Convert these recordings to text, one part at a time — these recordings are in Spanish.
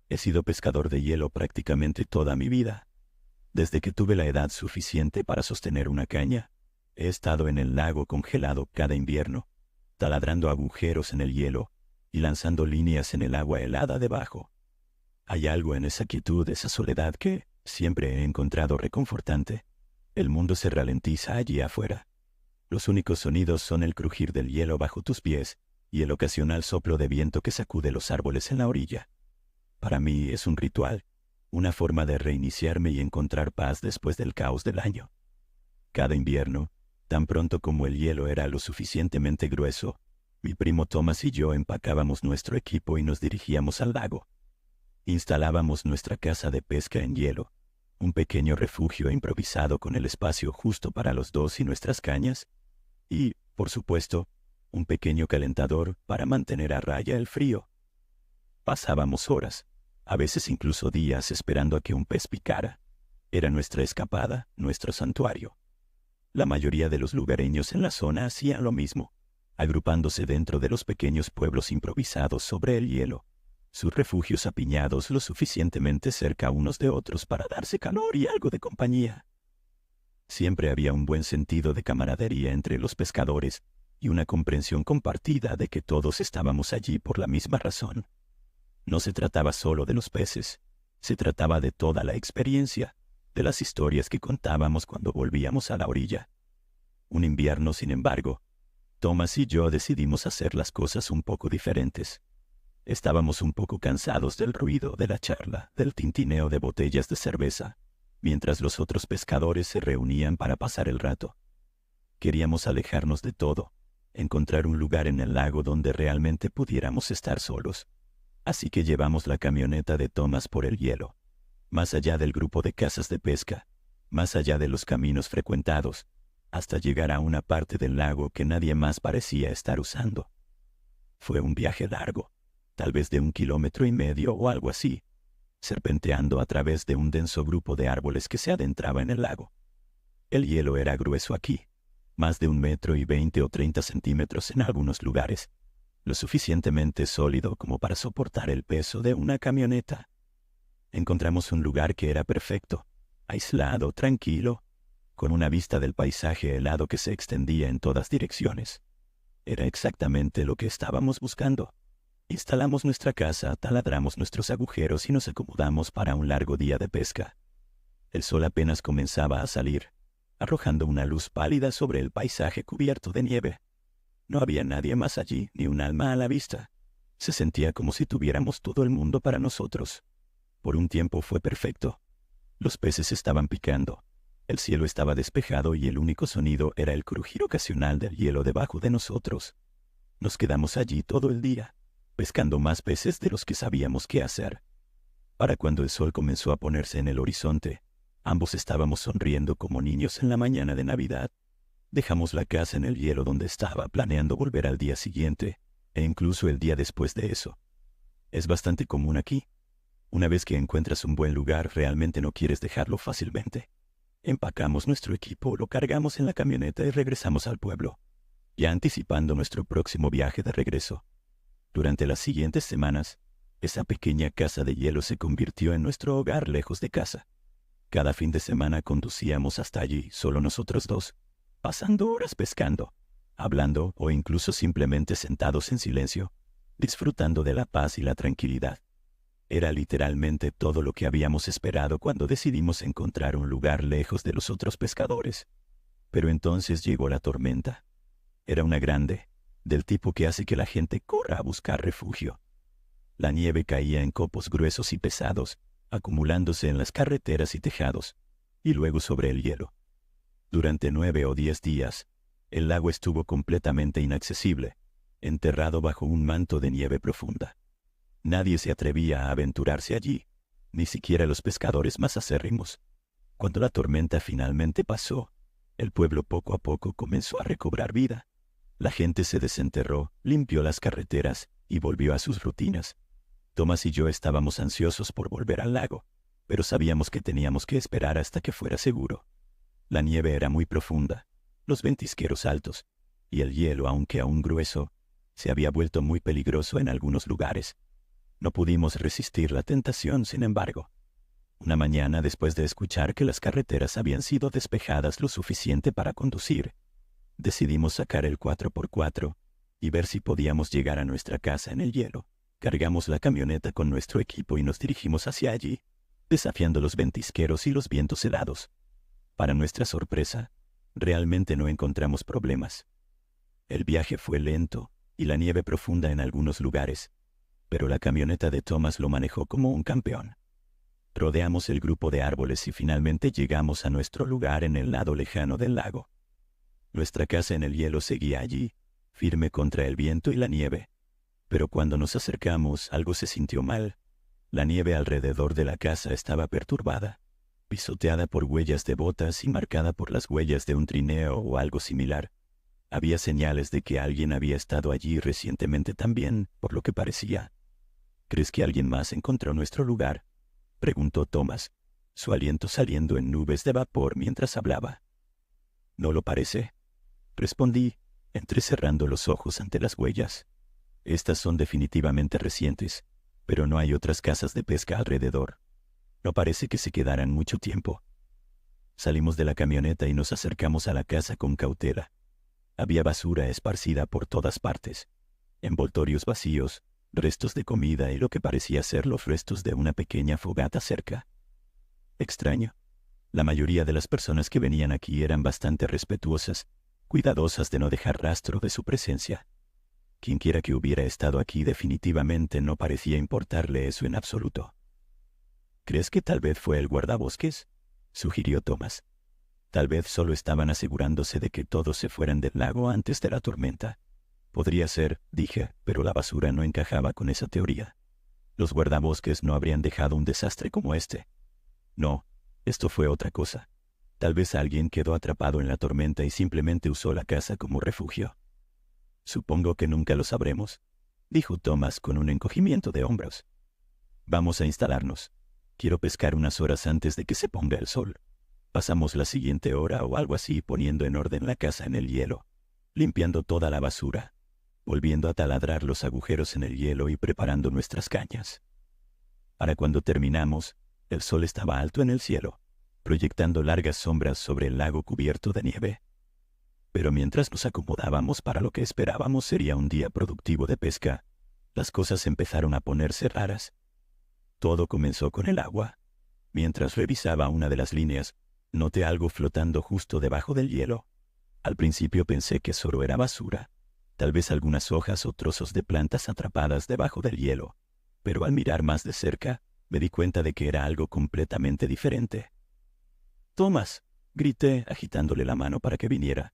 He sido pescador de hielo prácticamente toda mi vida. Desde que tuve la edad suficiente para sostener una caña, he estado en el lago congelado cada invierno, taladrando agujeros en el hielo y lanzando líneas en el agua helada debajo. Hay algo en esa quietud, esa soledad que siempre he encontrado reconfortante. El mundo se ralentiza allí afuera. Los únicos sonidos son el crujir del hielo bajo tus pies y el ocasional soplo de viento que sacude los árboles en la orilla. Para mí es un ritual, una forma de reiniciarme y encontrar paz después del caos del año. Cada invierno, tan pronto como el hielo era lo suficientemente grueso, mi primo Thomas y yo empacábamos nuestro equipo y nos dirigíamos al lago. Instalábamos nuestra casa de pesca en hielo, un pequeño refugio improvisado con el espacio justo para los dos y nuestras cañas, y, por supuesto, un pequeño calentador para mantener a raya el frío. Pasábamos horas, a veces incluso días esperando a que un pez picara. Era nuestra escapada, nuestro santuario. La mayoría de los lugareños en la zona hacían lo mismo, agrupándose dentro de los pequeños pueblos improvisados sobre el hielo, sus refugios apiñados lo suficientemente cerca unos de otros para darse calor y algo de compañía. Siempre había un buen sentido de camaradería entre los pescadores y una comprensión compartida de que todos estábamos allí por la misma razón. No se trataba solo de los peces, se trataba de toda la experiencia, de las historias que contábamos cuando volvíamos a la orilla. Un invierno, sin embargo, Thomas y yo decidimos hacer las cosas un poco diferentes. Estábamos un poco cansados del ruido, de la charla, del tintineo de botellas de cerveza, mientras los otros pescadores se reunían para pasar el rato. Queríamos alejarnos de todo, encontrar un lugar en el lago donde realmente pudiéramos estar solos. Así que llevamos la camioneta de Thomas por el hielo, más allá del grupo de casas de pesca, más allá de los caminos frecuentados, hasta llegar a una parte del lago que nadie más parecía estar usando. Fue un viaje largo, tal vez de 1,5 kilómetros o algo así, serpenteando a través de un denso grupo de árboles que se adentraba en el lago. El hielo era grueso aquí, más de 1,20 o 30 centímetros en algunos lugares, lo suficientemente sólido como para soportar el peso de una camioneta. Encontramos un lugar que era perfecto, aislado, tranquilo, con una vista del paisaje helado que se extendía en todas direcciones. Era exactamente lo que estábamos buscando. Instalamos nuestra casa, taladramos nuestros agujeros y nos acomodamos para un largo día de pesca. El sol apenas comenzaba a salir, arrojando una luz pálida sobre el paisaje cubierto de nieve. No había nadie más allí, ni un alma a la vista. Se sentía como si tuviéramos todo el mundo para nosotros. Por un tiempo fue perfecto. Los peces estaban picando. El cielo estaba despejado y el único sonido era el crujir ocasional del hielo debajo de nosotros. Nos quedamos allí todo el día, pescando más peces de los que sabíamos qué hacer. Para cuando el sol comenzó a ponerse en el horizonte, ambos estábamos sonriendo como niños en la mañana de Navidad. Dejamos la casa en el hielo donde estaba, planeando volver al día siguiente, e incluso el día después de eso. Es bastante común aquí. Una vez que encuentras un buen lugar, realmente no quieres dejarlo fácilmente. Empacamos nuestro equipo, lo cargamos en la camioneta y regresamos al pueblo, ya anticipando nuestro próximo viaje de regreso. Durante las siguientes semanas, esa pequeña casa de hielo se convirtió en nuestro hogar lejos de casa. Cada fin de semana conducíamos hasta allí, solo nosotros dos, pasando horas pescando, hablando o incluso simplemente sentados en silencio, disfrutando de la paz y la tranquilidad. Era literalmente todo lo que habíamos esperado cuando decidimos encontrar un lugar lejos de los otros pescadores. Pero entonces llegó la tormenta. Era una grande, del tipo que hace que la gente corra a buscar refugio. La nieve caía en copos gruesos y pesados, acumulándose en las carreteras y tejados, y luego sobre el hielo. Durante 9 o 10 días, el lago estuvo completamente inaccesible, enterrado bajo un manto de nieve profunda. Nadie se atrevía a aventurarse allí, ni siquiera los pescadores más acérrimos. Cuando la tormenta finalmente pasó, el pueblo poco a poco comenzó a recobrar vida. La gente se desenterró, limpió las carreteras y volvió a sus rutinas. Thomas y yo estábamos ansiosos por volver al lago, pero sabíamos que teníamos que esperar hasta que fuera seguro. La nieve era muy profunda, los ventisqueros altos, y el hielo, aunque aún grueso, se había vuelto muy peligroso en algunos lugares. No pudimos resistir la tentación, sin embargo. Una mañana, después de escuchar que las carreteras habían sido despejadas lo suficiente para conducir, decidimos sacar el 4x4 y ver si podíamos llegar a nuestra casa en el hielo. Cargamos la camioneta con nuestro equipo y nos dirigimos hacia allí, desafiando los ventisqueros y los vientos helados. Para nuestra sorpresa, realmente no encontramos problemas. El viaje fue lento y la nieve profunda en algunos lugares, pero la camioneta de Thomas lo manejó como un campeón. Rodeamos el grupo de árboles y finalmente llegamos a nuestro lugar en el lado lejano del lago. Nuestra casa en el hielo seguía allí, firme contra el viento y la nieve. Pero cuando nos acercamos, algo se sintió mal. La nieve alrededor de la casa estaba perturbada, pisoteada por huellas de botas y marcada por las huellas de un trineo o algo similar. Había señales de que alguien había estado allí recientemente también, por lo que parecía. ¿Crees que alguien más encontró nuestro lugar?, preguntó Thomas, su aliento saliendo en nubes de vapor mientras hablaba. ¿No lo parece?, respondí, entrecerrando los ojos ante las huellas. Estas son definitivamente recientes, pero no hay otras casas de pesca alrededor. No parece que se quedaran mucho tiempo. Salimos de la camioneta y nos acercamos a la casa con cautela. Había basura esparcida por todas partes, envoltorios vacíos, restos de comida y lo que parecía ser los restos de una pequeña fogata cerca. Extraño. La mayoría de las personas que venían aquí eran bastante respetuosas, cuidadosas de no dejar rastro de su presencia. Quienquiera que hubiera estado aquí definitivamente no parecía importarle eso en absoluto. ¿Crees que tal vez fue el guardabosques?, sugirió Thomas. Tal vez solo estaban asegurándose de que todos se fueran del lago antes de la tormenta. Podría ser, dije, pero la basura no encajaba con esa teoría. Los guardabosques no habrían dejado un desastre como este. No, esto fue otra cosa. Tal vez alguien quedó atrapado en la tormenta y simplemente usó la casa como refugio. Supongo que nunca lo sabremos, dijo Thomas con un encogimiento de hombros. Vamos a instalarnos. Quiero pescar unas horas antes de que se ponga el sol. Pasamos la siguiente hora o algo así poniendo en orden la casa en el hielo, limpiando toda la basura, volviendo a taladrar los agujeros en el hielo y preparando nuestras cañas. Para cuando terminamos, el sol estaba alto en el cielo, proyectando largas sombras sobre el lago cubierto de nieve. Pero mientras nos acomodábamos para lo que esperábamos sería un día productivo de pesca, las cosas empezaron a ponerse raras. Todo comenzó con el agua. Mientras revisaba una de las líneas, noté algo flotando justo debajo del hielo. Al principio pensé que solo era basura, tal vez algunas hojas o trozos de plantas atrapadas debajo del hielo, pero al mirar más de cerca, me di cuenta de que era algo completamente diferente. «Thomas», grité, agitándole la mano para que viniera.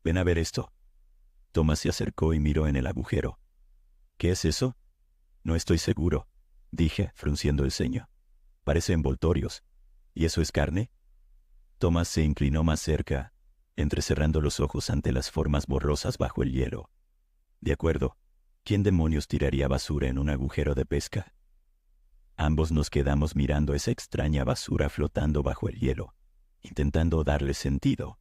«Ven a ver esto». Thomas se acercó y miró en el agujero. «¿Qué es eso?» «No estoy seguro», dije, frunciendo el ceño. «Parece envoltorios. ¿Y eso es carne?» Thomas se inclinó más cerca, entrecerrando los ojos ante las formas borrosas bajo el hielo. «De acuerdo. ¿Quién demonios tiraría basura en un agujero de pesca?» Ambos nos quedamos mirando esa extraña basura flotando bajo el hielo, intentando darle sentido.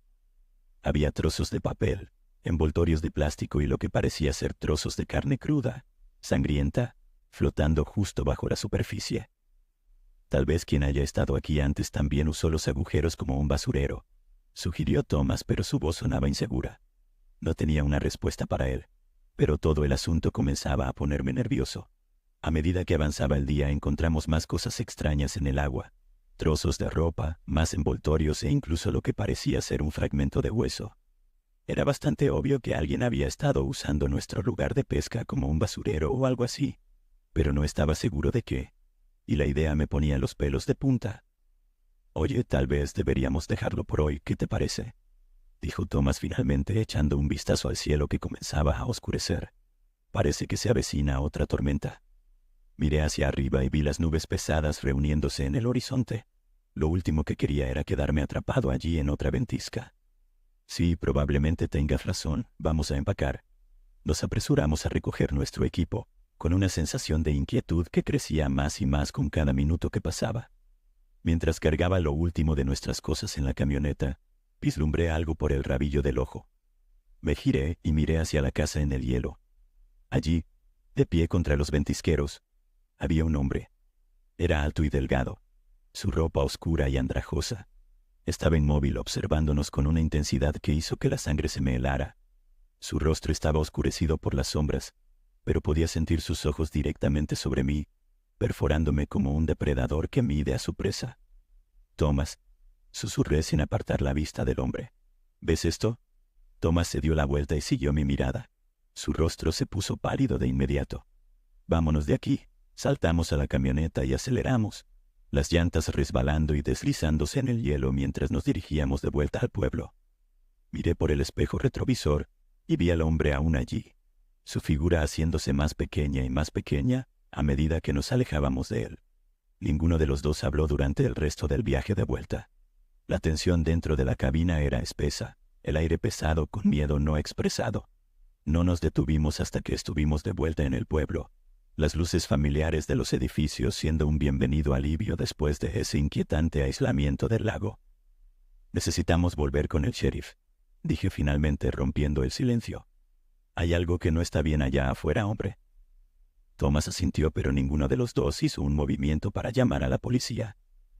Había trozos de papel, envoltorios de plástico y lo que parecía ser trozos de carne cruda, sangrienta, flotando justo bajo la superficie. Tal vez quien haya estado aquí antes también usó los agujeros como un basurero, sugirió Thomas, pero su voz sonaba insegura. No tenía una respuesta para él, pero todo el asunto comenzaba a ponerme nervioso. A medida que avanzaba el día encontramos más cosas extrañas en el agua, trozos de ropa, más envoltorios e incluso lo que parecía ser un fragmento de hueso. Era bastante obvio que alguien había estado usando nuestro lugar de pesca como un basurero o algo así, pero no estaba seguro de qué, y la idea me ponía los pelos de punta. «Oye, tal vez deberíamos dejarlo por hoy, ¿qué te parece?», dijo Thomas finalmente, echando un vistazo al cielo que comenzaba a oscurecer. «Parece que se avecina otra tormenta». Miré hacia arriba y vi las nubes pesadas reuniéndose en el horizonte. Lo último que quería era quedarme atrapado allí en otra ventisca. «Sí, probablemente tengas razón, vamos a empacar». Nos apresuramos a recoger nuestro equipo, con una sensación de inquietud que crecía más y más con cada minuto que pasaba. Mientras cargaba lo último de nuestras cosas en la camioneta, vislumbré algo por el rabillo del ojo. Me giré y miré hacia la casa en el hielo. Allí, de pie contra los ventisqueros, Había un hombre. Era alto y delgado, su ropa oscura y andrajosa. Estaba inmóvil observándonos con una intensidad que hizo que la sangre se me helara. Su rostro estaba oscurecido por las sombras, pero podía sentir sus ojos directamente sobre mí, perforándome como un depredador que mide a su presa. «Thomas», susurré sin apartar la vista del hombre. «¿Ves esto?» Thomas se dio la vuelta y siguió mi mirada. Su rostro se puso pálido de inmediato. «Vámonos de aquí». Saltamos a la camioneta y aceleramos, las llantas resbalando y deslizándose en el hielo mientras nos dirigíamos de vuelta al pueblo. Miré por el espejo retrovisor y vi al hombre aún allí, su figura haciéndose más pequeña y más pequeña a medida que nos alejábamos de él. Ninguno de los dos habló durante el resto del viaje de vuelta. La tensión dentro de la cabina era espesa, el aire pesado con miedo no expresado. No nos detuvimos hasta que estuvimos de vuelta en el pueblo, las luces familiares de los edificios siendo un bienvenido alivio después de ese inquietante aislamiento del lago. «Necesitamos volver con el sheriff», dije finalmente rompiendo el silencio. «Hay algo que no está bien allá afuera, hombre». Thomas asintió, pero ninguno de los dos hizo un movimiento para llamar a la policía.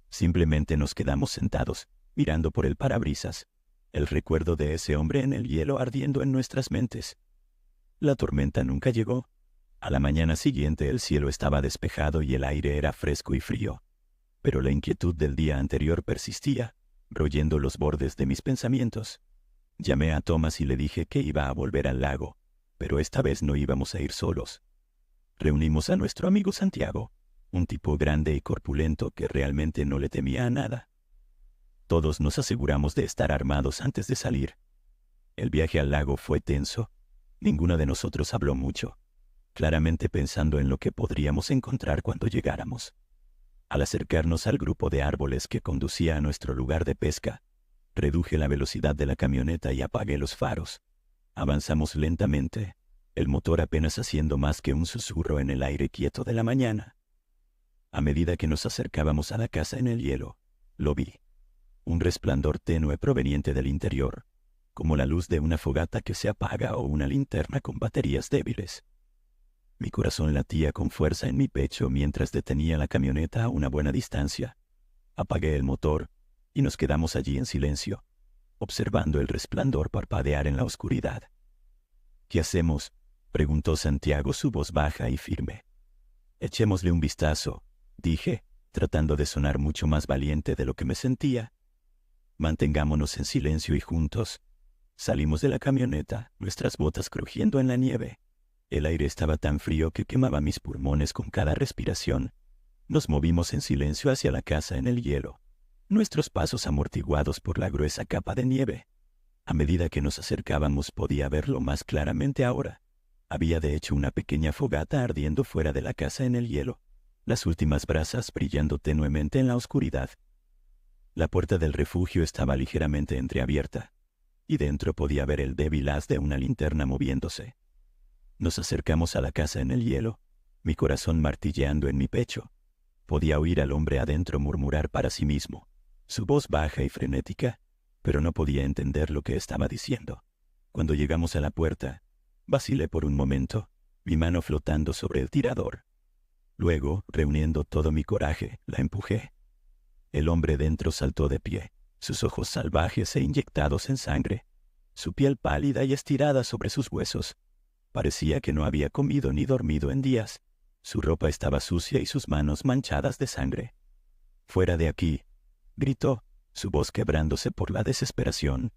Simplemente nos quedamos sentados, mirando por el parabrisas, el recuerdo de ese hombre en el hielo ardiendo en nuestras mentes. La tormenta nunca llegó. A la mañana siguiente el cielo estaba despejado y el aire era fresco y frío, pero la inquietud del día anterior persistía, royendo los bordes de mis pensamientos. Llamé a Thomas y le dije que iba a volver al lago, pero esta vez no íbamos a ir solos. Reunimos a nuestro amigo Santiago, un tipo grande y corpulento que realmente no le temía a nada. Todos nos aseguramos de estar armados antes de salir. El viaje al lago fue tenso. Ninguno de nosotros habló mucho, claramente pensando en lo que podríamos encontrar cuando llegáramos. Al acercarnos al grupo de árboles que conducía a nuestro lugar de pesca, reduje la velocidad de la camioneta y apagué los faros. Avanzamos lentamente, el motor apenas haciendo más que un susurro en el aire quieto de la mañana. A medida que nos acercábamos a la casa en el hielo, lo vi. Un resplandor tenue proveniente del interior, como la luz de una fogata que se apaga o una linterna con baterías débiles. Mi corazón latía con fuerza en mi pecho mientras detenía la camioneta a una buena distancia. Apagué el motor y nos quedamos allí en silencio, observando el resplandor parpadear en la oscuridad. «¿Qué hacemos?», preguntó Santiago, su voz baja y firme. «Echémosle un vistazo», dije, tratando de sonar mucho más valiente de lo que me sentía. «Mantengámonos en silencio y juntos». Salimos de la camioneta, nuestras botas crujiendo en la nieve. El aire estaba tan frío que quemaba mis pulmones con cada respiración. Nos movimos en silencio hacia la casa en el hielo, nuestros pasos amortiguados por la gruesa capa de nieve. A medida que nos acercábamos podía verlo más claramente ahora. Había de hecho una pequeña fogata ardiendo fuera de la casa en el hielo, las últimas brasas brillando tenuemente en la oscuridad. La puerta del refugio estaba ligeramente entreabierta, y dentro podía ver el débil haz de una linterna moviéndose. Nos acercamos a la casa en el hielo, mi corazón martilleando en mi pecho. Podía oír al hombre adentro murmurar para sí mismo, su voz baja y frenética, pero no podía entender lo que estaba diciendo. Cuando llegamos a la puerta, vacilé por un momento, mi mano flotando sobre el tirador. Luego, reuniendo todo mi coraje, la empujé. El hombre dentro saltó de pie, sus ojos salvajes e inyectados en sangre, su piel pálida y estirada sobre sus huesos. Parecía que no había comido ni dormido en días. Su ropa estaba sucia y sus manos manchadas de sangre. «Fuera de aquí», gritó, su voz quebrándose por la desesperación.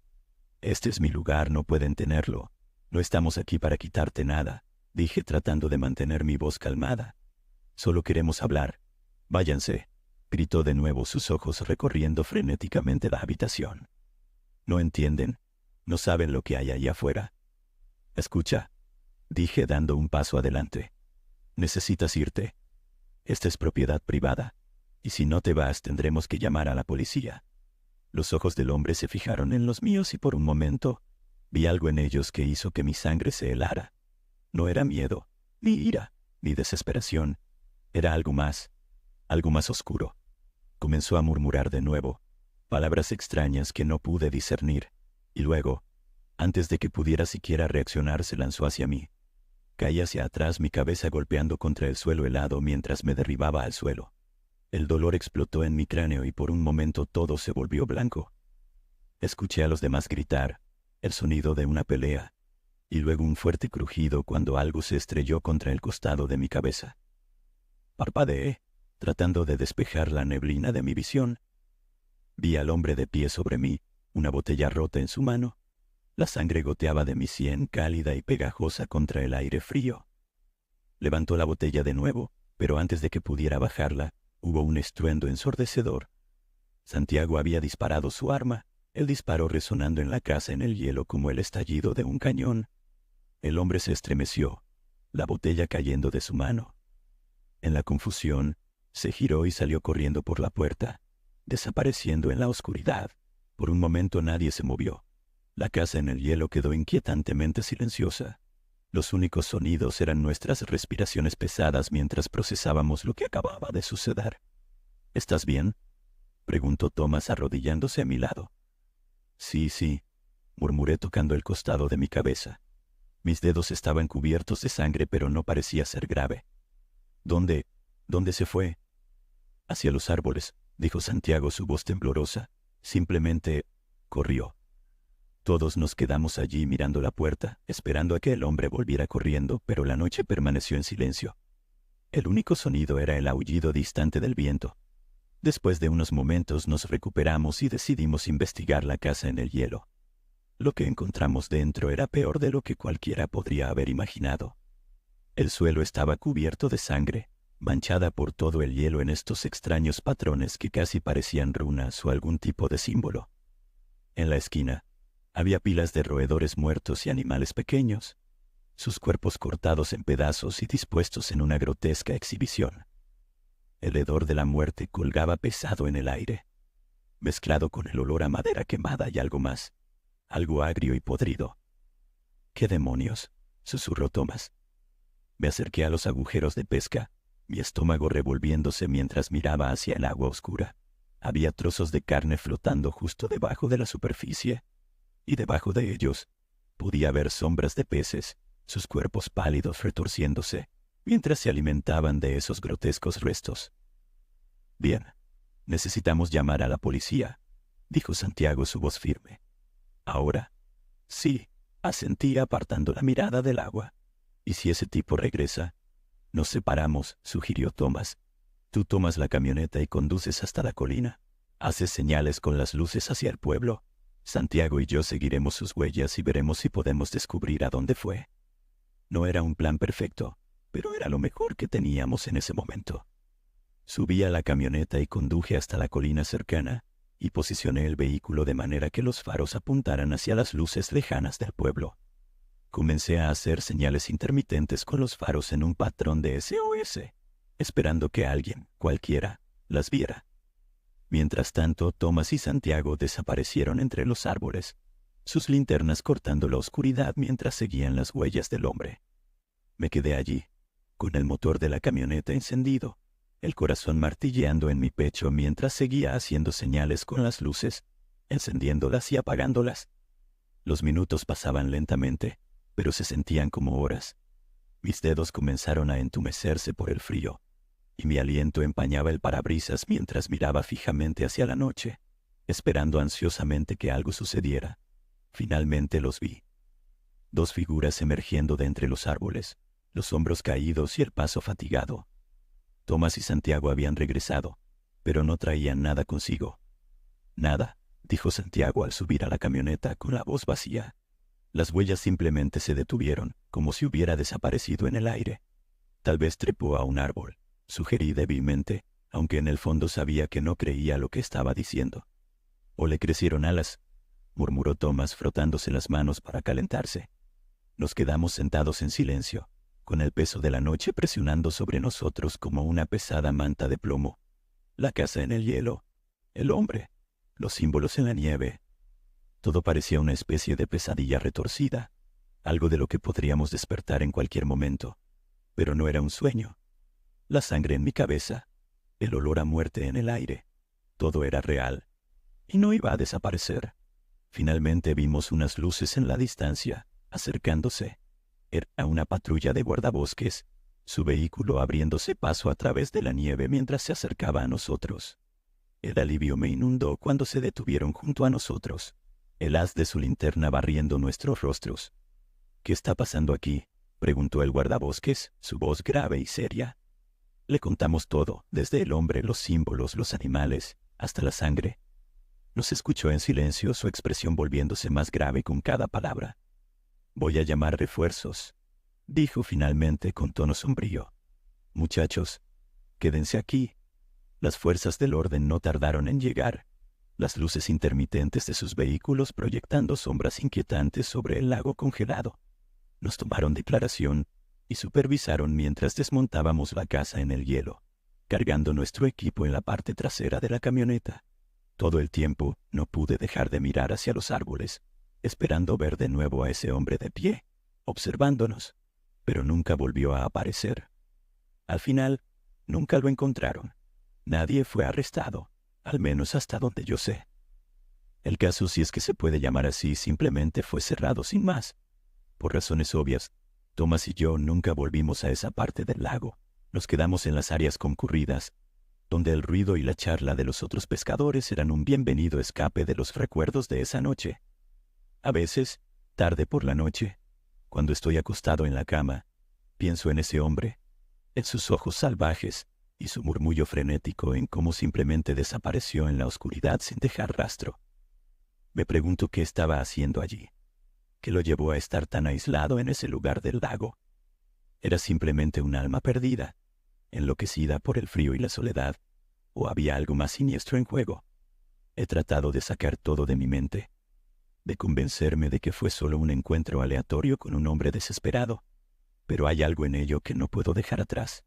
«Este es mi lugar, no pueden tenerlo. No estamos aquí para quitarte nada», dije tratando de mantener mi voz calmada. «Solo queremos hablar. Váyanse», gritó de nuevo, sus ojos recorriendo frenéticamente la habitación. «No entienden. No saben lo que hay allá afuera». «Escucha», dije dando un paso adelante. «Necesitas irte. Esta es propiedad privada, y si no te vas tendremos que llamar a la policía». Los ojos del hombre se fijaron en los míos y por un momento vi algo en ellos que hizo que mi sangre se helara. No era miedo, ni ira, ni desesperación. Era algo más oscuro. Comenzó a murmurar de nuevo, palabras extrañas que no pude discernir, y luego, antes de que pudiera siquiera reaccionar, se lanzó hacia mí. Caí hacia atrás, mi cabeza golpeando contra el suelo helado mientras me derribaba al suelo. El dolor explotó en mi cráneo y por un momento todo se volvió blanco. Escuché a los demás gritar, el sonido de una pelea, y luego un fuerte crujido cuando algo se estrelló contra el costado de mi cabeza. Parpadeé, tratando de despejar la neblina de mi visión. Vi al hombre de pie sobre mí, una botella rota en su mano. La sangre goteaba de mi sien cálida y pegajosa contra el aire frío. Levantó la botella de nuevo, pero antes de que pudiera bajarla, hubo un estruendo ensordecedor. Santiago había disparado su arma, el disparo resonando en la casa en el hielo como el estallido de un cañón. El hombre se estremeció, la botella cayendo de su mano. En la confusión, se giró y salió corriendo por la puerta, desapareciendo en la oscuridad. Por un momento nadie se movió. La casa en el hielo quedó inquietantemente silenciosa. Los únicos sonidos eran nuestras respiraciones pesadas mientras procesábamos lo que acababa de suceder. ¿Estás bien?, preguntó Thomas arrodillándose a mi lado. Sí, murmuré tocando el costado de mi cabeza. Mis dedos estaban cubiertos de sangre, pero no parecía ser grave. ¿Dónde se fue? Hacia los árboles, dijo Santiago, su voz temblorosa. Simplemente corrió. Todos nos quedamos allí mirando la puerta, esperando a que el hombre volviera corriendo, pero la noche permaneció en silencio. El único sonido era el aullido distante del viento. Después de unos momentos nos recuperamos y decidimos investigar la casa en el hielo. Lo que encontramos dentro era peor de lo que cualquiera podría haber imaginado. El suelo estaba cubierto de sangre, manchada por todo el hielo en estos extraños patrones que casi parecían runas o algún tipo de símbolo. En la esquina, había pilas de roedores muertos y animales pequeños, sus cuerpos cortados en pedazos y dispuestos en una grotesca exhibición. El hedor de la muerte colgaba pesado en el aire, mezclado con el olor a madera quemada y algo más, algo agrio y podrido. —¿Qué demonios? —susurró Thomas. Me acerqué a los agujeros de pesca, mi estómago revolviéndose mientras miraba hacia el agua oscura. Había trozos de carne flotando justo debajo de la superficie, y debajo de ellos podía ver sombras de peces, sus cuerpos pálidos retorciéndose, mientras se alimentaban de esos grotescos restos. —Bien, necesitamos llamar a la policía —dijo Santiago, su voz firme. —¿Ahora? —Sí —asentí apartando la mirada del agua—. ¿Y si ese tipo regresa? Nos separamos —sugirió Thomas. Tú tomas la camioneta y conduces hasta la colina. Haces señales con las luces hacia el pueblo. Santiago y yo seguiremos sus huellas y veremos si podemos descubrir a dónde fue. No era un plan perfecto, pero era lo mejor que teníamos en ese momento. Subí a la camioneta y conduje hasta la colina cercana, y posicioné el vehículo de manera que los faros apuntaran hacia las luces lejanas del pueblo. Comencé a hacer señales intermitentes con los faros en un patrón de SOS, esperando que alguien, cualquiera, las viera. Mientras tanto, Thomas y Santiago desaparecieron entre los árboles, sus linternas cortando la oscuridad mientras seguían las huellas del hombre. Me quedé allí, con el motor de la camioneta encendido, el corazón martilleando en mi pecho mientras seguía haciendo señales con las luces, encendiéndolas y apagándolas. Los minutos pasaban lentamente, pero se sentían como horas. Mis dedos comenzaron a entumecerse por el frío, y mi aliento empañaba el parabrisas mientras miraba fijamente hacia la noche, esperando ansiosamente que algo sucediera. Finalmente los vi. Dos figuras emergiendo de entre los árboles, los hombros caídos y el paso fatigado. Thomas y Santiago habían regresado, pero no traían nada consigo. —Nada —dijo Santiago al subir a la camioneta con la voz vacía. Las huellas simplemente se detuvieron, como si hubiera desaparecido en el aire. Tal vez trepó a un árbol, sugerí débilmente, aunque en el fondo sabía que no creía lo que estaba diciendo. —¿O le crecieron alas? —murmuró Thomas frotándose las manos para calentarse. Nos quedamos sentados en silencio, con el peso de la noche presionando sobre nosotros como una pesada manta de plomo. La casa en el hielo, el hombre, los símbolos en la nieve. Todo parecía una especie de pesadilla retorcida, algo de lo que podríamos despertar en cualquier momento. Pero no era un sueño. La sangre en mi cabeza, el olor a muerte en el aire, todo era real, y no iba a desaparecer. Finalmente vimos unas luces en la distancia, acercándose. Era una patrulla de guardabosques, su vehículo abriéndose paso a través de la nieve mientras se acercaba a nosotros. El alivio me inundó cuando se detuvieron junto a nosotros, el haz de su linterna barriendo nuestros rostros. «¿Qué está pasando aquí?», preguntó el guardabosques, su voz grave y seria. Le contamos todo, desde el hombre, los símbolos, los animales, hasta la sangre. Nos escuchó en silencio, su expresión volviéndose más grave con cada palabra. «Voy a llamar refuerzos», dijo finalmente con tono sombrío. «Muchachos, quédense aquí». Las fuerzas del orden no tardaron en llegar, las luces intermitentes de sus vehículos proyectando sombras inquietantes sobre el lago congelado. Nos tomaron declaración y supervisaron mientras desmontábamos la casa en el hielo, cargando nuestro equipo en la parte trasera de la camioneta. Todo el tiempo no pude dejar de mirar hacia los árboles, esperando ver de nuevo a ese hombre de pie, observándonos, pero nunca volvió a aparecer. Al final, nunca lo encontraron. Nadie fue arrestado, al menos hasta donde yo sé. El caso, si es que se puede llamar así, simplemente fue cerrado sin más. Por razones obvias, Thomas y yo nunca volvimos a esa parte del lago. Nos quedamos en las áreas concurridas, donde el ruido y la charla de los otros pescadores eran un bienvenido escape de los recuerdos de esa noche. A veces, tarde por la noche, cuando estoy acostado en la cama, pienso en ese hombre, en sus ojos salvajes y su murmullo frenético, en cómo simplemente desapareció en la oscuridad sin dejar rastro. Me pregunto qué estaba haciendo allí, qué lo llevó a estar tan aislado en ese lugar del lago. ¿Era simplemente un alma perdida, enloquecida por el frío y la soledad, o había algo más siniestro en juego? He tratado de sacar todo de mi mente, de convencerme de que fue solo un encuentro aleatorio con un hombre desesperado, pero hay algo en ello que no puedo dejar atrás,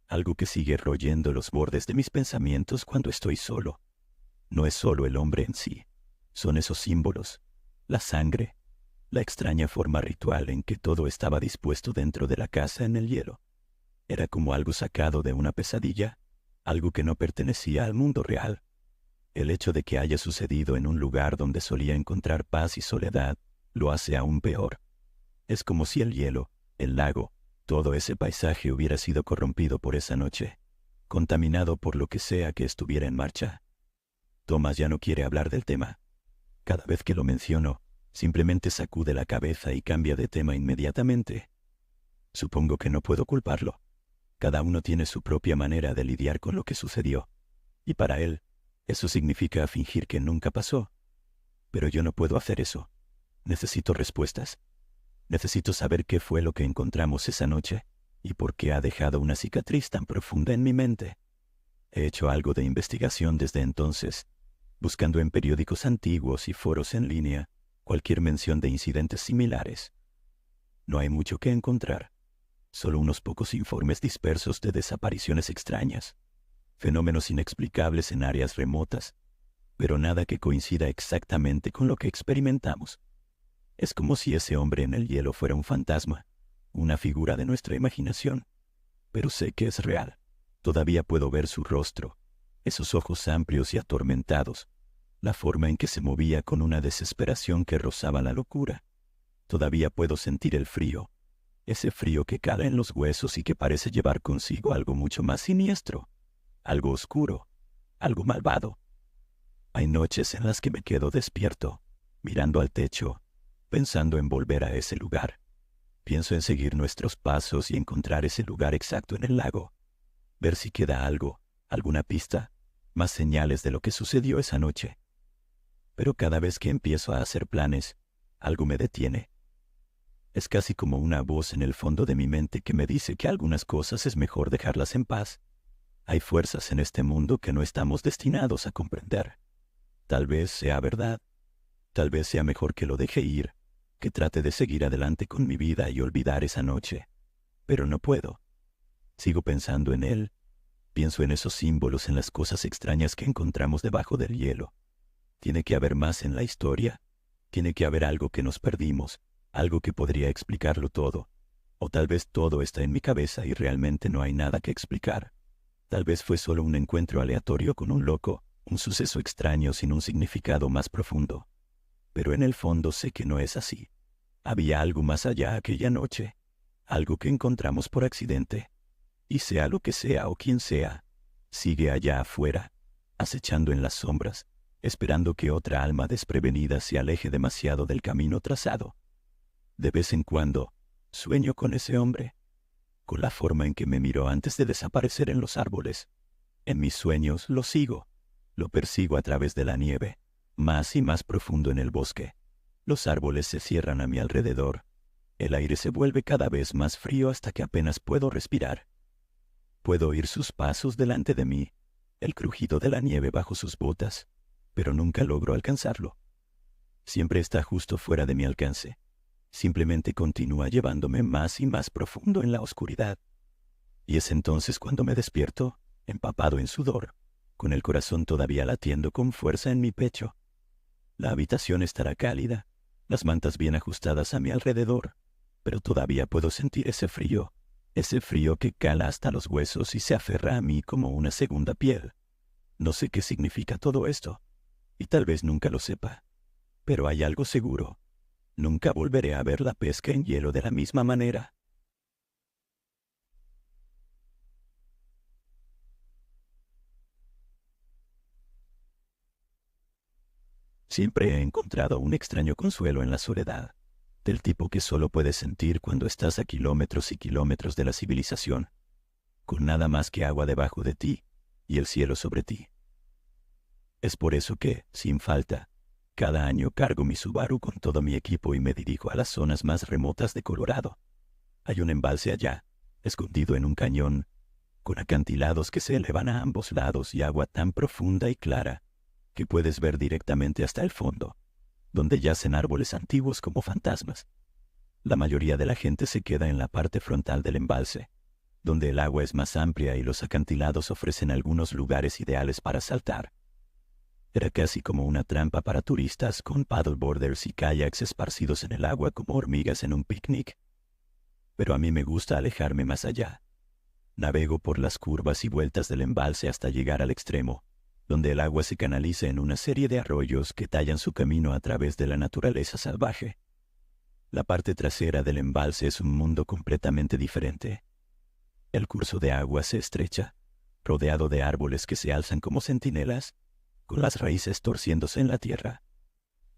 algo que sigue royendo los bordes de mis pensamientos cuando estoy solo. No es solo el hombre en sí, son esos símbolos, la sangre, la extraña forma ritual en que todo estaba dispuesto dentro de la casa en el hielo. Era como algo sacado de una pesadilla, algo que no pertenecía al mundo real. El hecho de que haya sucedido en un lugar donde solía encontrar paz y soledad lo hace aún peor. Es como si el hielo, el lago, todo ese paisaje hubiera sido corrompido por esa noche, contaminado por lo que sea que estuviera en marcha. Thomas ya no quiere hablar del tema. Cada vez que lo menciono, simplemente sacude la cabeza y cambia de tema inmediatamente. Supongo que no puedo culparlo. Cada uno tiene su propia manera de lidiar con lo que sucedió, y para él, eso significa fingir que nunca pasó. Pero yo no puedo hacer eso. Necesito respuestas. Necesito saber qué fue lo que encontramos esa noche y por qué ha dejado una cicatriz tan profunda en mi mente. He hecho algo de investigación desde entonces, buscando en periódicos antiguos y foros en línea cualquier mención de incidentes similares. No hay mucho que encontrar, solo unos pocos informes dispersos de desapariciones extrañas, fenómenos inexplicables en áreas remotas, pero nada que coincida exactamente con lo que experimentamos. Es como si ese hombre en el hielo fuera un fantasma, una figura de nuestra imaginación. Pero sé que es real. Todavía puedo ver su rostro, esos ojos amplios y atormentados, la forma en que se movía con una desesperación que rozaba la locura. Todavía puedo sentir el frío, ese frío que cala en los huesos y que parece llevar consigo algo mucho más siniestro, algo oscuro, algo malvado. Hay noches en las que me quedo despierto, mirando al techo, pensando en volver a ese lugar. Pienso en seguir nuestros pasos y encontrar ese lugar exacto en el lago. Ver si queda algo, alguna pista, más señales de lo que sucedió esa noche. Pero cada vez que empiezo a hacer planes, algo me detiene. Es casi como una voz en el fondo de mi mente que me dice que algunas cosas es mejor dejarlas en paz. Hay fuerzas en este mundo que no estamos destinados a comprender. Tal vez sea verdad. Tal vez sea mejor que lo deje ir, que trate de seguir adelante con mi vida y olvidar esa noche. Pero no puedo. Sigo pensando en él. Pienso en esos símbolos, en las cosas extrañas que encontramos debajo del hielo. Tiene que haber más en la historia. Tiene que haber algo que nos perdimos, algo que podría explicarlo todo. O tal vez todo está en mi cabeza y realmente no hay nada que explicar. Tal vez fue solo un encuentro aleatorio con un loco, un suceso extraño sin un significado más profundo. Pero en el fondo sé que no es así. Había algo más allá aquella noche, algo que encontramos por accidente. Y sea lo que sea o quien sea, sigue allá afuera, acechando en las sombras, esperando que otra alma desprevenida se aleje demasiado del camino trazado. De vez en cuando, sueño con ese hombre, con la forma en que me miró antes de desaparecer en los árboles. En mis sueños lo sigo, lo persigo a través de la nieve, más y más profundo en el bosque. Los árboles se cierran a mi alrededor. El aire se vuelve cada vez más frío hasta que apenas puedo respirar. Puedo oír sus pasos delante de mí, el crujido de la nieve bajo sus botas, pero nunca logro alcanzarlo. Siempre está justo fuera de mi alcance. Simplemente continúa llevándome más y más profundo en la oscuridad. Y es entonces cuando me despierto, empapado en sudor, con el corazón todavía latiendo con fuerza en mi pecho. La habitación estará cálida, las mantas bien ajustadas a mi alrededor, pero todavía puedo sentir ese frío que cala hasta los huesos y se aferra a mí como una segunda piel. No sé qué significa todo esto, y tal vez nunca lo sepa, pero hay algo seguro. Nunca volveré a ver la pesca en hielo de la misma manera. Siempre he encontrado un extraño consuelo en la soledad, del tipo que solo puedes sentir cuando estás a kilómetros y kilómetros de la civilización, con nada más que agua debajo de ti y el cielo sobre ti. Es por eso que, sin falta, cada año cargo mi Subaru con todo mi equipo y me dirijo a las zonas más remotas de Colorado. Hay un embalse allá, escondido en un cañón, con acantilados que se elevan a ambos lados y agua tan profunda y clara que puedes ver directamente hasta el fondo, donde yacen árboles antiguos como fantasmas. La mayoría de la gente se queda en la parte frontal del embalse, donde el agua es más amplia y los acantilados ofrecen algunos lugares ideales para saltar. Era casi como una trampa para turistas con paddleboarders y kayaks esparcidos en el agua como hormigas en un picnic. Pero a mí me gusta alejarme más allá. Navego por las curvas y vueltas del embalse hasta llegar al extremo, donde el agua se canaliza en una serie de arroyos que tallan su camino a través de la naturaleza salvaje. La parte trasera del embalse es un mundo completamente diferente. El curso de agua se estrecha, rodeado de árboles que se alzan como centinelas, con las raíces torciéndose en la tierra.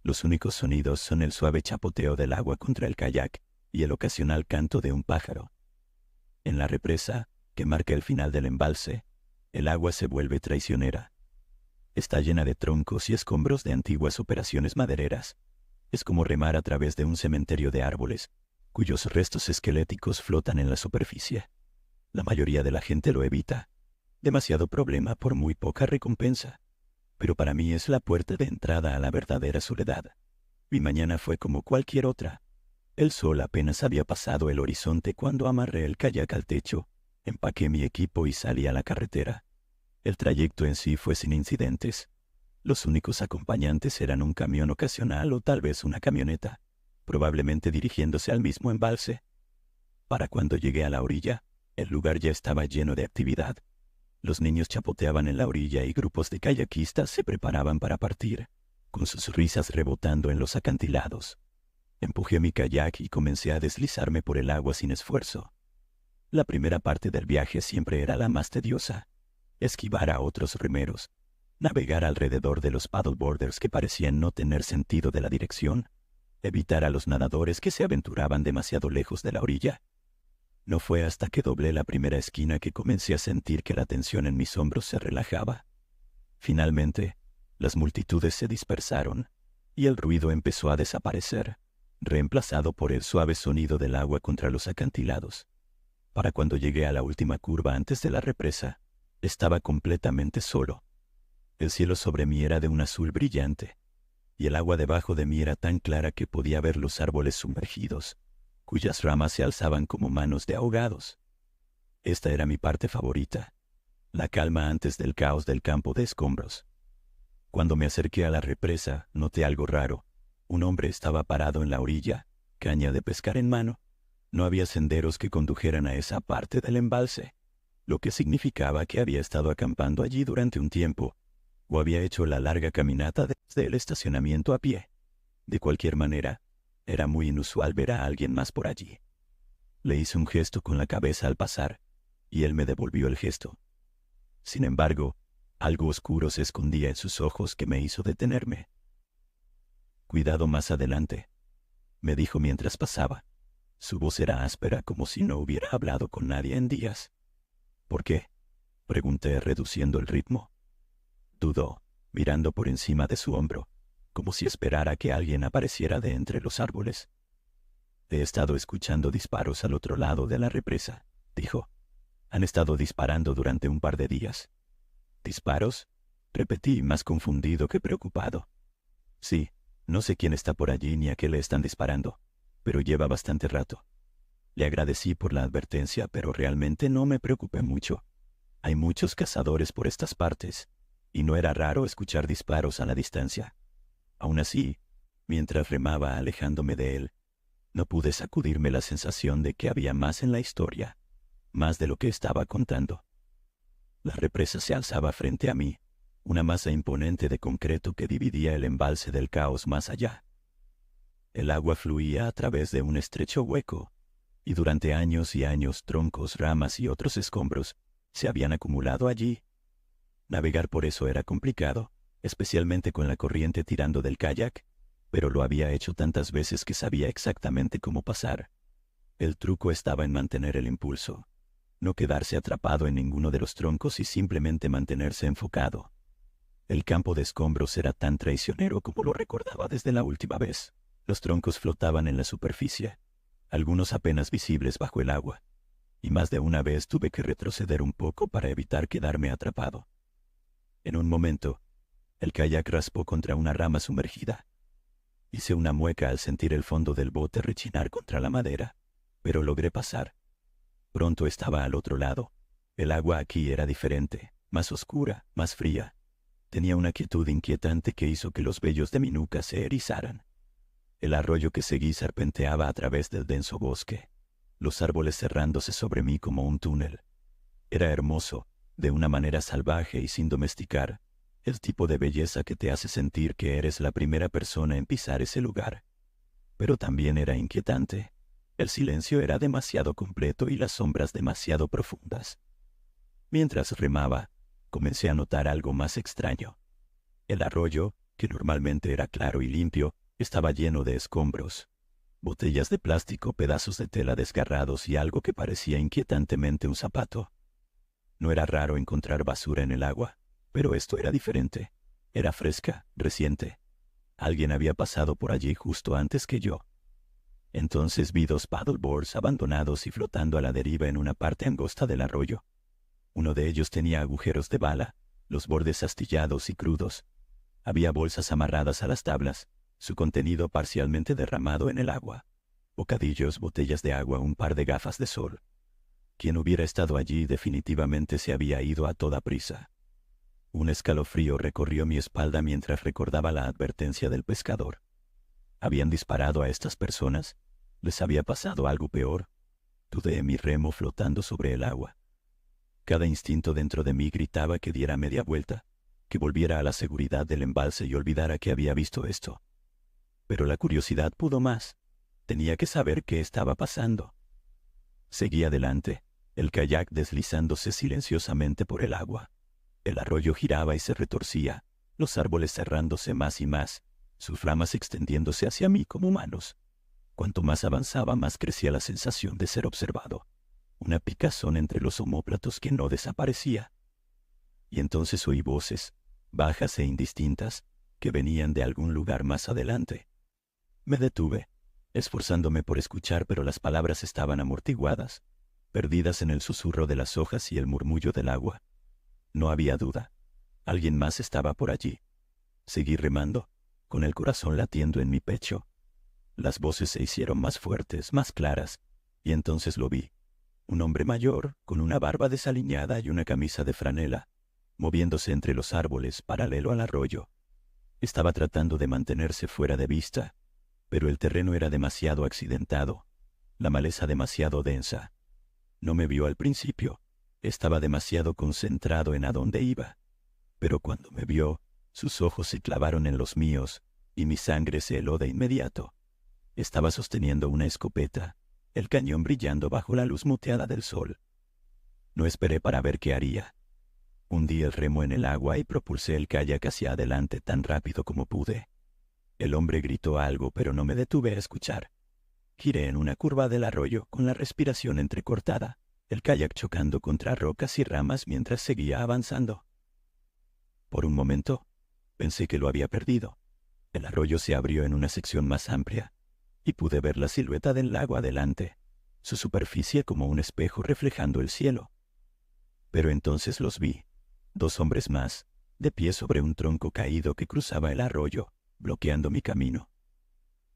Los únicos sonidos son el suave chapoteo del agua contra el kayak y el ocasional canto de un pájaro. En la represa, que marca el final del embalse, el agua se vuelve traicionera. Está llena de troncos y escombros de antiguas operaciones madereras. Es como remar a través de un cementerio de árboles, cuyos restos esqueléticos flotan en la superficie. La mayoría de la gente lo evita. Demasiado problema por muy poca recompensa. Pero para mí es la puerta de entrada a la verdadera soledad. Mi mañana fue como cualquier otra. El sol apenas había pasado el horizonte cuando amarré el kayak al techo, empaqué mi equipo y salí a la carretera. El trayecto en sí fue sin incidentes. Los únicos acompañantes eran un camión ocasional o tal vez una camioneta, probablemente dirigiéndose al mismo embalse. Para cuando llegué a la orilla, el lugar ya estaba lleno de actividad. Los niños chapoteaban en la orilla y grupos de kayakistas se preparaban para partir, con sus risas rebotando en los acantilados. Empujé mi kayak y comencé a deslizarme por el agua sin esfuerzo. La primera parte del viaje siempre era la más tediosa. Esquivar a otros remeros, navegar alrededor de los paddleboarders que parecían no tener sentido de la dirección, evitar a los nadadores que se aventuraban demasiado lejos de la orilla. No fue hasta que doblé la primera esquina que comencé a sentir que la tensión en mis hombros se relajaba. Finalmente, las multitudes se dispersaron y el ruido empezó a desaparecer, reemplazado por el suave sonido del agua contra los acantilados. Para cuando llegué a la última curva antes de la represa, estaba completamente solo. El cielo sobre mí era de un azul brillante, y el agua debajo de mí era tan clara que podía ver los árboles sumergidos, cuyas ramas se alzaban como manos de ahogados. Esta era mi parte favorita, la calma antes del caos del campo de escombros. Cuando me acerqué a la represa, noté algo raro. Un hombre estaba parado en la orilla, caña de pescar en mano. No había senderos que condujeran a esa parte del embalse, lo que significaba que había estado acampando allí durante un tiempo, o había hecho la larga caminata desde el estacionamiento a pie. De cualquier manera, era muy inusual ver a alguien más por allí. Le hice un gesto con la cabeza al pasar, y él me devolvió el gesto. Sin embargo, algo oscuro se escondía en sus ojos que me hizo detenerme. «Cuidado más adelante», me dijo mientras pasaba. Su voz era áspera como si no hubiera hablado con nadie en días. «¿Por qué?», pregunté reduciendo el ritmo. Dudó, mirando por encima de su hombro, como si esperara que alguien apareciera de entre los árboles. «He estado escuchando disparos al otro lado de la represa», dijo. «Han estado disparando durante un par de días». «¿Disparos?», repetí, más confundido que preocupado. «Sí, no sé quién está por allí ni a qué le están disparando, pero lleva bastante rato». Le agradecí por la advertencia, pero realmente no me preocupé mucho. Hay muchos cazadores por estas partes, y no era raro escuchar disparos a la distancia. Aún así, mientras remaba alejándome de él, no pude sacudirme la sensación de que había más en la historia, más de lo que estaba contando. La represa se alzaba frente a mí, una masa imponente de concreto que dividía el embalse del caos más allá. El agua fluía a través de un estrecho hueco, y durante años y años troncos, ramas y otros escombros se habían acumulado allí. Navegar por eso era complicado, especialmente con la corriente tirando del kayak, pero lo había hecho tantas veces que sabía exactamente cómo pasar. El truco estaba en mantener el impulso, no quedarse atrapado en ninguno de los troncos y simplemente mantenerse enfocado. El campo de escombros era tan traicionero como lo recordaba desde la última vez. Los troncos flotaban en la superficie, algunos apenas visibles bajo el agua, y más de una vez tuve que retroceder un poco para evitar quedarme atrapado. En un momento, el kayak raspó contra una rama sumergida. Hice una mueca al sentir el fondo del bote rechinar contra la madera, pero logré pasar. Pronto estaba al otro lado. El agua aquí era diferente, más oscura, más fría. Tenía una quietud inquietante que hizo que los vellos de mi nuca se erizaran. El arroyo que seguí serpenteaba a través del denso bosque, los árboles cerrándose sobre mí como un túnel. Era hermoso, de una manera salvaje y sin domesticar, el tipo de belleza que te hace sentir que eres la primera persona en pisar ese lugar. Pero también era inquietante. El silencio era demasiado completo y las sombras demasiado profundas. Mientras remaba, comencé a notar algo más extraño. El arroyo, que normalmente era claro y limpio, estaba lleno de escombros. Botellas de plástico, pedazos de tela desgarrados y algo que parecía inquietantemente un zapato. No era raro encontrar basura en el agua, pero esto era diferente. Era fresca, reciente. Alguien había pasado por allí justo antes que yo. Entonces vi 2 paddleboards abandonados y flotando a la deriva en una parte angosta del arroyo. Uno de ellos tenía agujeros de bala, los bordes astillados y crudos. Había bolsas amarradas a las tablas, su contenido parcialmente derramado en el agua. Bocadillos, botellas de agua, un par de gafas de sol. Quien hubiera estado allí definitivamente se había ido a toda prisa. Un escalofrío recorrió mi espalda mientras recordaba la advertencia del pescador. ¿Habían disparado a estas personas? ¿Les había pasado algo peor? Dudé en mi remo flotando sobre el agua. Cada instinto dentro de mí gritaba que diera media vuelta, que volviera a la seguridad del embalse y olvidara que había visto esto. Pero la curiosidad pudo más. Tenía que saber qué estaba pasando. Seguí adelante, el kayak deslizándose silenciosamente por el agua. El arroyo giraba y se retorcía, los árboles cerrándose más y más, sus ramas extendiéndose hacia mí como manos. Cuanto más avanzaba, más crecía la sensación de ser observado. Una picazón entre los omóplatos que no desaparecía. Y entonces oí voces, bajas e indistintas, que venían de algún lugar más adelante. Me detuve, esforzándome por escuchar, pero las palabras estaban amortiguadas, perdidas en el susurro de las hojas y el murmullo del agua. No había duda. Alguien más estaba por allí. Seguí remando, con el corazón latiendo en mi pecho. Las voces se hicieron más fuertes, más claras, y entonces lo vi. Un hombre mayor, con una barba desaliñada y una camisa de franela, moviéndose entre los árboles paralelo al arroyo. Estaba tratando de mantenerse fuera de vista, pero el terreno era demasiado accidentado, la maleza demasiado densa. No me vio al principio, estaba demasiado concentrado en a dónde iba, pero cuando me vio, sus ojos se clavaron en los míos y mi sangre se heló de inmediato. Estaba sosteniendo una escopeta, el cañón brillando bajo la luz moteada del sol. No esperé para ver qué haría. Hundí el remo en el agua y propulsé el kayak hacia adelante tan rápido como pude. El hombre gritó algo, pero no me detuve a escuchar. Giré en una curva del arroyo con la respiración entrecortada, el kayak chocando contra rocas y ramas mientras seguía avanzando. Por un momento, pensé que lo había perdido. El arroyo se abrió en una sección más amplia, y pude ver la silueta del lago adelante, su superficie como un espejo reflejando el cielo. Pero entonces los vi, 2 hombres más, de pie sobre un tronco caído que cruzaba el arroyo, bloqueando mi camino.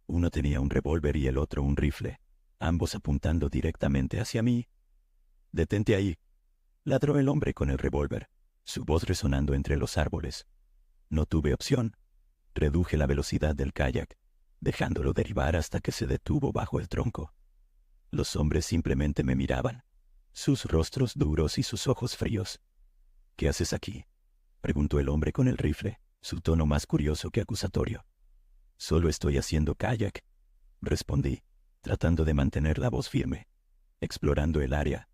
Uno tenía un revólver y el otro un rifle, ambos apuntando directamente hacia mí. «Detente ahí», ladró el hombre con el revólver, su voz resonando entre los árboles. No tuve opción. Reduje la velocidad del kayak, dejándolo derivar hasta que se detuvo bajo el tronco. Los hombres simplemente me miraban, sus rostros duros y sus ojos fríos. «¿Qué haces aquí?», preguntó el hombre con el rifle, su tono más curioso que acusatorio. «Solo estoy haciendo kayak», respondí, tratando de mantener la voz firme. «Explorando el área.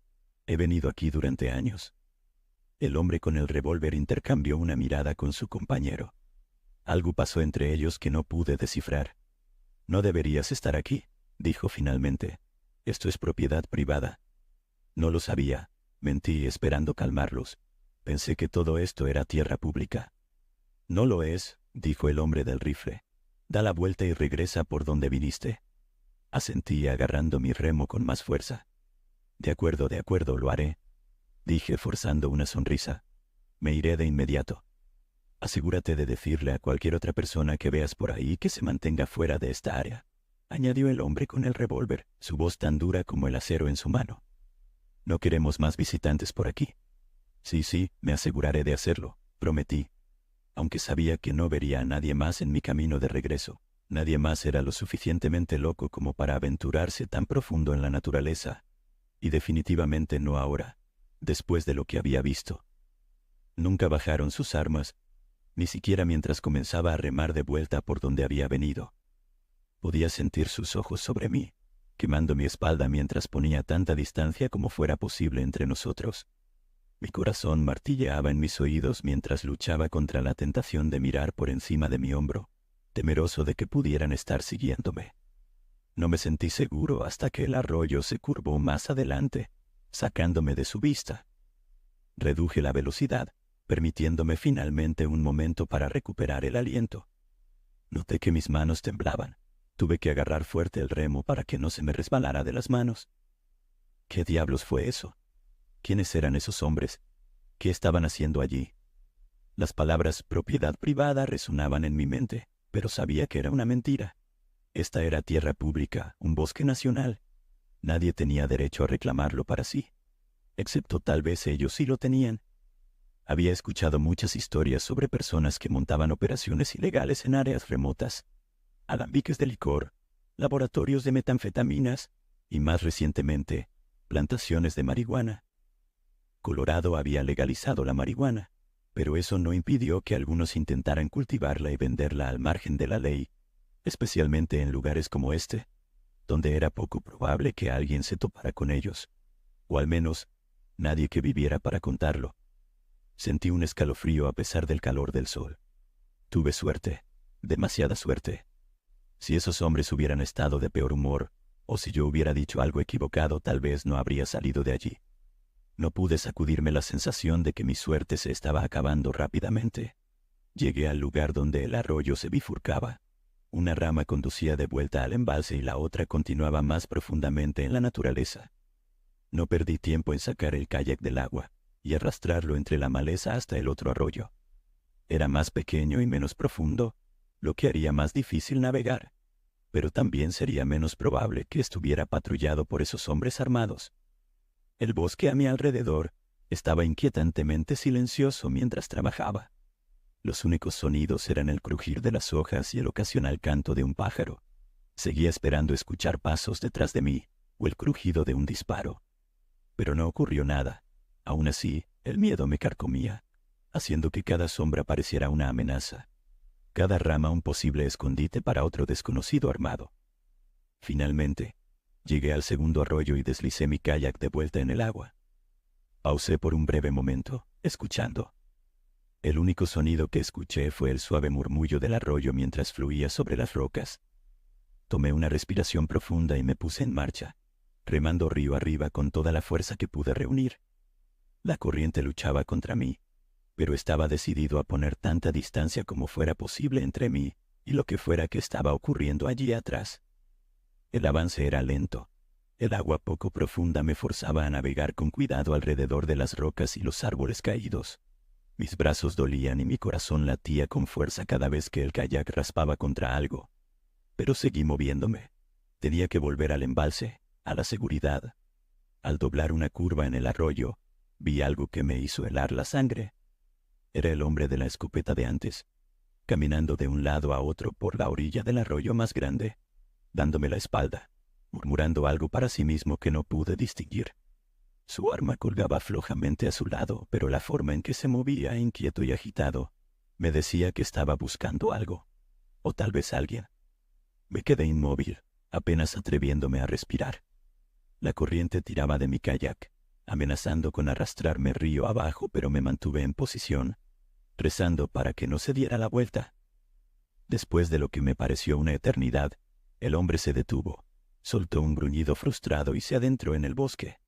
He venido aquí durante años». El hombre con el revólver intercambió una mirada con su compañero. Algo pasó entre ellos que no pude descifrar. «No deberías estar aquí», dijo finalmente. «Esto es propiedad privada». No lo sabía. Mentí esperando calmarlos. Pensé que todo esto era tierra pública. «No lo es», dijo el hombre del rifle. «Da la vuelta y regresa por donde viniste». Asentí agarrando mi remo con más fuerza. De acuerdo, lo haré», dije forzando una sonrisa. «Me iré de inmediato. Asegúrate de decirle a cualquier otra persona que veas por ahí que se mantenga fuera de esta área», añadió el hombre con el revólver, su voz tan dura como el acero en su mano. «No queremos más visitantes por aquí». Sí, me aseguraré de hacerlo», prometí, aunque sabía que no vería a nadie más en mi camino de regreso. Nadie más era lo suficientemente loco como para aventurarse tan profundo en la naturaleza, y definitivamente no ahora, después de lo que había visto. Nunca bajaron sus armas, ni siquiera mientras comenzaba a remar de vuelta por donde había venido. Podía sentir sus ojos sobre mí, quemando mi espalda mientras ponía tanta distancia como fuera posible entre nosotros. Mi corazón martilleaba en mis oídos mientras luchaba contra la tentación de mirar por encima de mi hombro, temeroso de que pudieran estar siguiéndome. No me sentí seguro hasta que el arroyo se curvó más adelante, sacándome de su vista. Reduje la velocidad, permitiéndome finalmente un momento para recuperar el aliento. Noté que mis manos temblaban. Tuve que agarrar fuerte el remo para que no se me resbalara de las manos. ¿Qué diablos fue eso? ¿Quiénes eran esos hombres? ¿Qué estaban haciendo allí? Las palabras «propiedad privada» resonaban en mi mente, pero sabía que era una mentira. Esta era tierra pública, un bosque nacional. Nadie tenía derecho a reclamarlo para sí, excepto tal vez ellos sí lo tenían. Había escuchado muchas historias sobre personas que montaban operaciones ilegales en áreas remotas, alambiques de licor, laboratorios de metanfetaminas y, más recientemente, plantaciones de marihuana. Colorado había legalizado la marihuana, pero eso no impidió que algunos intentaran cultivarla y venderla al margen de la ley, especialmente en lugares como este, donde era poco probable que alguien se topara con ellos, o al menos nadie que viviera para contarlo. Sentí un escalofrío a pesar del calor del sol. Tuve suerte, demasiada suerte. Si esos hombres hubieran estado de peor humor, o si yo hubiera dicho algo equivocado, tal vez no habría salido de allí. No pude sacudirme la sensación de que mi suerte se estaba acabando rápidamente. Llegué al lugar donde el arroyo se bifurcaba. Una rama conducía de vuelta al embalse y la otra continuaba más profundamente en la naturaleza. No perdí tiempo en sacar el kayak del agua y arrastrarlo entre la maleza hasta el otro arroyo. Era más pequeño y menos profundo, lo que haría más difícil navegar, pero también sería menos probable que estuviera patrullado por esos hombres armados. El bosque a mi alrededor estaba inquietantemente silencioso mientras trabajaba. Los únicos sonidos eran el crujir de las hojas y el ocasional canto de un pájaro. Seguía esperando escuchar pasos detrás de mí o el crujido de un disparo. Pero no ocurrió nada. Aún así, el miedo me carcomía, haciendo que cada sombra pareciera una amenaza, cada rama un posible escondite para otro desconocido armado. Finalmente, Llegué al segundo arroyo y deslicé mi kayak de vuelta en el agua. Pausé por un breve momento, escuchando. El único sonido que escuché fue el suave murmullo del arroyo mientras fluía sobre las rocas. Tomé una respiración profunda y me puse en marcha, remando río arriba con toda la fuerza que pude reunir. La corriente luchaba contra mí, pero estaba decidido a poner tanta distancia como fuera posible entre mí y lo que fuera que estaba ocurriendo allí atrás. El avance era lento. El agua poco profunda me forzaba a navegar con cuidado alrededor de las rocas y los árboles caídos. Mis brazos dolían y mi corazón latía con fuerza cada vez que el kayak raspaba contra algo. Pero seguí moviéndome. Tenía que volver al embalse, a la seguridad. Al doblar una curva en el arroyo, vi algo que me hizo helar la sangre. Era el hombre de la escopeta de antes, caminando de un lado a otro por la orilla del arroyo más grande, dándome la espalda, murmurando algo para sí mismo que no pude distinguir. Su arma colgaba flojamente a su lado, pero la forma en que se movía, inquieto y agitado, me decía que estaba buscando algo, o tal vez alguien. Me quedé inmóvil, apenas atreviéndome a respirar. La corriente tiraba de mi kayak, amenazando con arrastrarme río abajo, pero me mantuve en posición, rezando para que no se diera la vuelta. Después de lo que me pareció una eternidad, el hombre se detuvo, soltó un gruñido frustrado y se adentró en el bosque.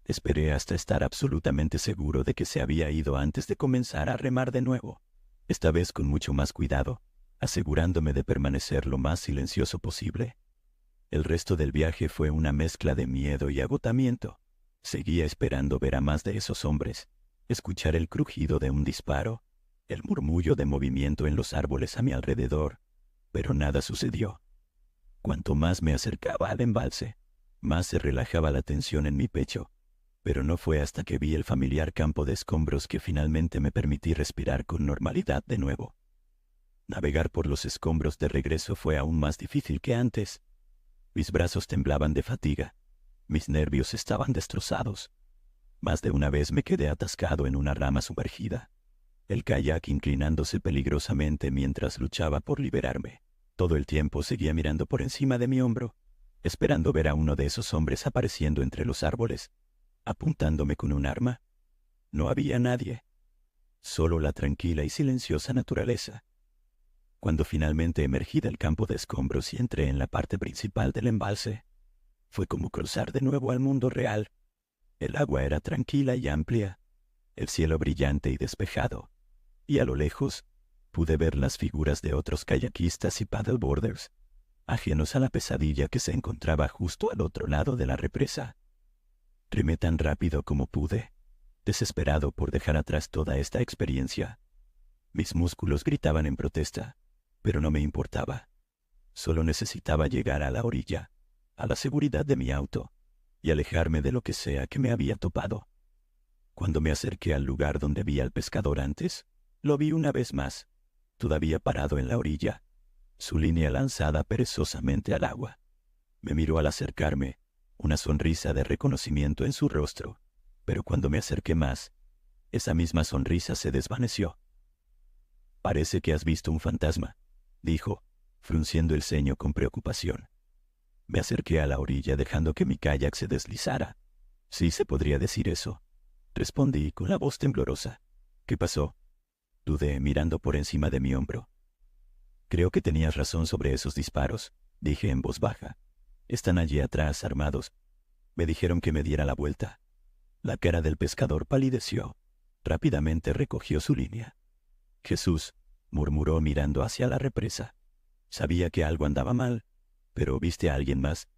Esperé hasta estar absolutamente seguro de que se había ido antes de comenzar a remar de nuevo, esta vez con mucho más cuidado, asegurándome de permanecer lo más silencioso posible. El resto del viaje fue una mezcla de miedo y agotamiento. Seguía esperando ver a más de esos hombres, escuchar el crujido de un disparo, el murmullo de movimiento en los árboles a mi alrededor, pero nada sucedió. Cuanto más me acercaba al embalse, más se relajaba la tensión en mi pecho, pero no fue hasta que vi el familiar campo de escombros que finalmente me permití respirar con normalidad de nuevo. Navegar por los escombros de regreso fue aún más difícil que antes. Mis brazos temblaban de fatiga, mis nervios estaban destrozados. Más de una vez me quedé atascado en una rama sumergida, el kayak inclinándose peligrosamente mientras luchaba por liberarme. Todo el tiempo seguía mirando por encima de mi hombro, esperando ver a uno de esos hombres apareciendo entre los árboles, apuntándome con un arma. No había nadie, solo la tranquila y silenciosa naturaleza. Cuando finalmente emergí del campo de escombros y entré en la parte principal del embalse, fue como cruzar de nuevo al mundo real. El agua era tranquila y amplia, el cielo brillante y despejado, y a lo lejos pude ver las figuras de otros kayakistas y paddleboarders, ajenos a la pesadilla que se encontraba justo al otro lado de la represa. Remé tan rápido como pude, desesperado por dejar atrás toda esta experiencia. Mis músculos gritaban en protesta, pero no me importaba. Solo necesitaba llegar a la orilla, a la seguridad de mi auto, y alejarme de lo que sea que me había topado. Cuando me acerqué al lugar donde vi al pescador antes, lo vi una vez más, todavía parado en la orilla, su línea lanzada perezosamente al agua. Me miró al acercarme, una sonrisa de reconocimiento en su rostro, pero cuando me acerqué más, esa misma sonrisa se desvaneció. «Parece que has visto un fantasma», dijo, frunciendo el ceño con preocupación. Me acerqué a la orilla dejando que mi kayak se deslizara. «Sí se podría decir eso», respondí con la voz temblorosa. «¿Qué pasó?», dudé mirando por encima de mi hombro. «Creo que tenías razón sobre esos disparos», dije en voz baja. «Están allí atrás, armados. Me dijeron que me diera la vuelta». La cara del pescador palideció. Rápidamente recogió su línea. «Jesús», murmuró mirando hacia la represa. Sabía que algo andaba mal, pero ¿viste a alguien más?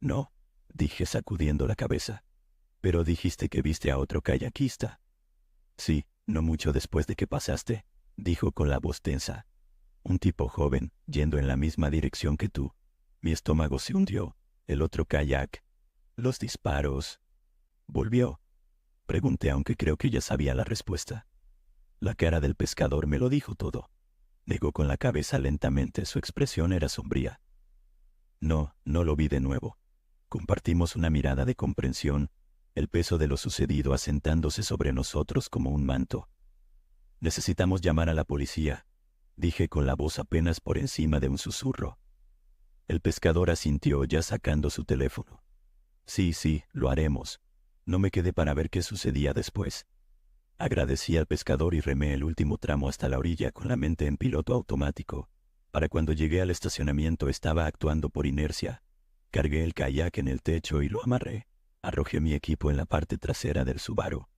«No», dije sacudiendo la cabeza. «Pero dijiste que viste a otro kayakista». «Sí, no mucho después de que pasaste», dijo con la voz tensa. «Un tipo joven, yendo en la misma dirección que tú». Mi estómago se hundió. El otro kayak. Los disparos. ¿Volvió?, pregunté, aunque creo que ya sabía la respuesta. La cara del pescador me lo dijo todo. Negó con la cabeza lentamente, su expresión era sombría. «No, no lo vi de nuevo». Compartimos una mirada de comprensión, el peso de lo sucedido asentándose sobre nosotros como un manto. «Necesitamos llamar a la policía», dije con la voz apenas por encima de un susurro. El pescador asintió, ya sacando su teléfono. Sí, lo haremos. No me quedé para ver qué sucedía después. Agradecí al pescador y remé el último tramo hasta la orilla con la mente en piloto automático. Para cuando llegué al estacionamiento estaba actuando por inercia. Cargué el kayak en el techo y lo amarré. Arrojé mi equipo en la parte trasera del Subaru.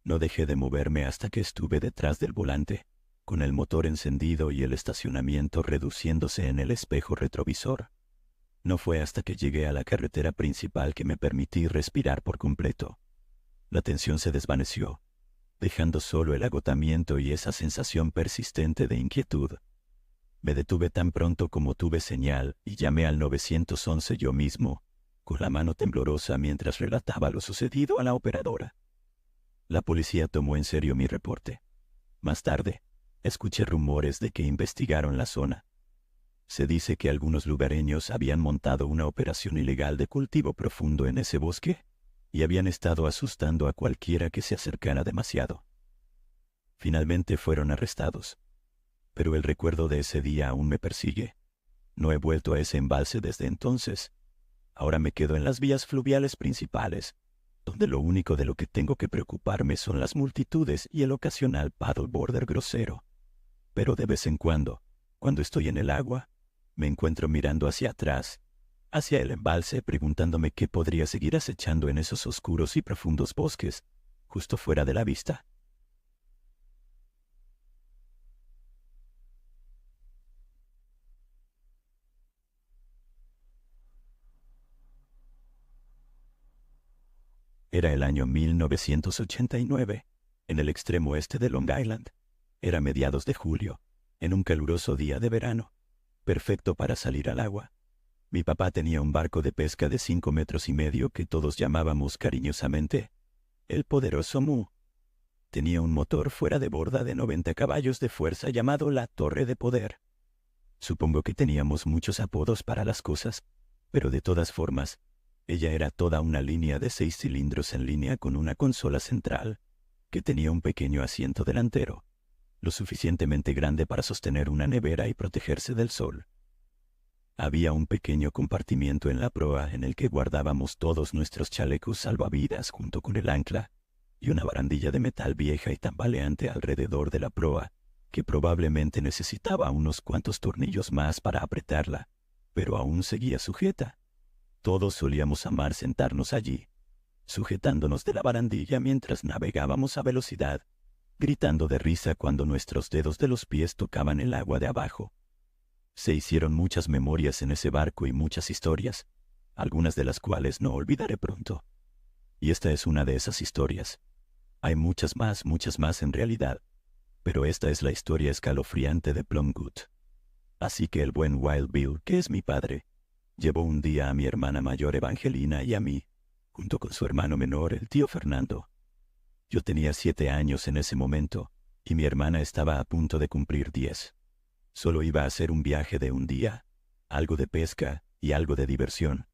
No dejé de moverme hasta que estuve detrás del volante, con el motor encendido y el estacionamiento reduciéndose en el espejo retrovisor. No fue hasta que llegué a la carretera principal que me permití respirar por completo. La tensión se desvaneció, dejando solo el agotamiento y esa sensación persistente de inquietud. Me detuve tan pronto como tuve señal y llamé al 911 yo mismo, con la mano temblorosa mientras relataba lo sucedido a la operadora. La policía tomó en serio mi reporte. Más tarde, escuché rumores de que investigaron la zona. Se dice que algunos lugareños habían montado una operación ilegal de cultivo profundo en ese bosque y habían estado asustando a cualquiera que se acercara demasiado. Finalmente fueron arrestados, pero el recuerdo de ese día aún me persigue. No he vuelto a ese embalse desde entonces. Ahora me quedo en las vías fluviales principales, donde lo único de lo que tengo que preocuparme son las multitudes y el ocasional paddleboarder grosero. Pero de vez en cuando estoy en el agua, me encuentro mirando hacia atrás, hacia el embalse, preguntándome qué podría seguir acechando en esos oscuros y profundos bosques, justo fuera de la vista. Era el año 1989, en el extremo este de Long Island. Era mediados de julio, en un caluroso día de verano, perfecto para salir al agua. Mi papá tenía un barco de pesca de 5,5 metros que todos llamábamos cariñosamente el poderoso Mu. Tenía un motor fuera de borda de 90 caballos de fuerza llamado la Torre de Poder. Supongo que teníamos muchos apodos para las cosas, pero de todas formas, ella era toda una línea de 6 cilindros en línea con una consola central, que tenía un pequeño asiento delantero, lo suficientemente grande para sostener una nevera y protegerse del sol. Había un pequeño compartimiento en la proa en el que guardábamos todos nuestros chalecos salvavidas junto con el ancla, y una barandilla de metal vieja y tambaleante alrededor de la proa, que probablemente necesitaba unos cuantos tornillos más para apretarla, pero aún seguía sujeta. Todos solíamos amar sentarnos allí, sujetándonos de la barandilla mientras navegábamos a velocidad, gritando de risa cuando nuestros dedos de los pies tocaban el agua de abajo. Se hicieron muchas memorias en ese barco y muchas historias, algunas de las cuales no olvidaré pronto. Y esta es una de esas historias. Hay muchas más en realidad, pero esta es la historia escalofriante de Plumgood. Así que el buen Wild Bill, que es mi padre, llevó un día a mi hermana mayor Evangelina y a mí, junto con su hermano menor, el tío Fernando. Yo tenía 7 años en ese momento, y mi hermana estaba a punto de cumplir 10. Solo iba a hacer un viaje de un día, algo de pesca y algo de diversión.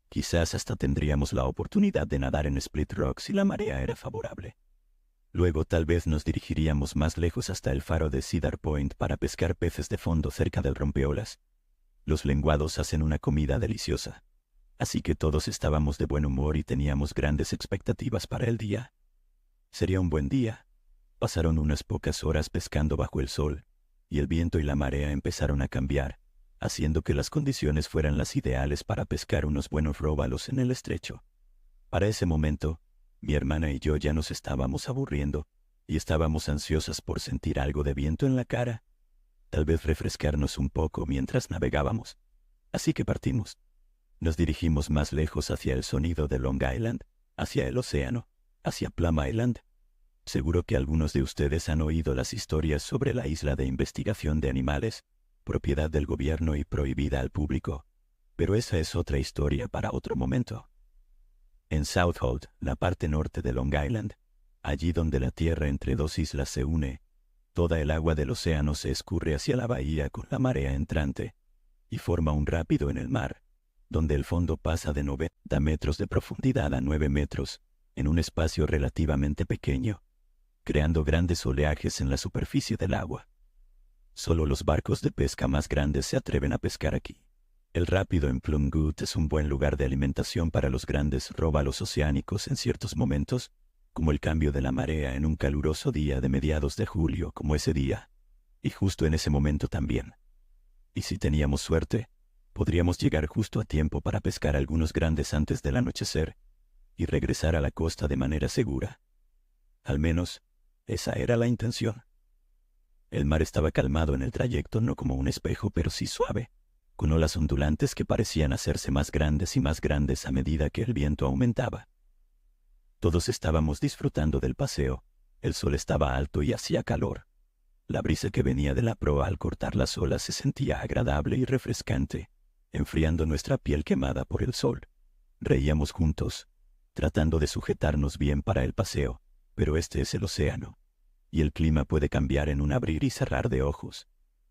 Quizás hasta tendríamos la oportunidad de nadar en Split Rock si la marea era favorable. Luego tal vez nos dirigiríamos más lejos hasta el faro de Cedar Point para pescar peces de fondo cerca del rompeolas. Los lenguados hacen una comida deliciosa, así que todos estábamos de buen humor y teníamos grandes expectativas para el día. Sería un buen día. Pasaron unas pocas horas pescando bajo el sol, y el viento y la marea empezaron a cambiar, haciendo que las condiciones fueran las ideales para pescar unos buenos róbalos en el estrecho. Para ese momento, mi hermana y yo ya nos estábamos aburriendo, y estábamos ansiosas por sentir algo de viento en la cara, tal vez refrescarnos un poco mientras navegábamos. Así que partimos. Nos dirigimos más lejos hacia el sonido de Long Island, hacia el océano, hacia Plum Island. Seguro que algunos de ustedes han oído las historias sobre la isla de investigación de animales, propiedad del gobierno y prohibida al público, pero esa es otra historia para otro momento. En Southold, la parte norte de Long Island, allí donde la tierra entre dos islas se une, toda el agua del océano se escurre hacia la bahía con la marea entrante y forma un rápido en el mar, donde el fondo pasa de 90 metros de profundidad a 9 metros, en un espacio relativamente pequeño, creando grandes oleajes en la superficie del agua. Solo los barcos de pesca más grandes se atreven a pescar aquí. El rápido en Plumgood es un buen lugar de alimentación para los grandes róbalos oceánicos en ciertos momentos, como el cambio de la marea en un caluroso día de mediados de julio como ese día, y justo en ese momento también. Y si teníamos suerte, podríamos llegar justo a tiempo para pescar algunos grandes antes del anochecer y regresar a la costa de manera segura. Al menos, esa era la intención. El mar estaba calmado en el trayecto, no como un espejo, pero sí suave, con olas ondulantes que parecían hacerse más grandes y más grandes a medida que el viento aumentaba. Todos estábamos disfrutando del paseo, el sol estaba alto y hacía calor. La brisa que venía de la proa al cortar las olas se sentía agradable y refrescante, enfriando nuestra piel quemada por el sol. Reíamos juntos, tratando de sujetarnos bien para el paseo, pero este es el océano, y el clima puede cambiar en un abrir y cerrar de ojos,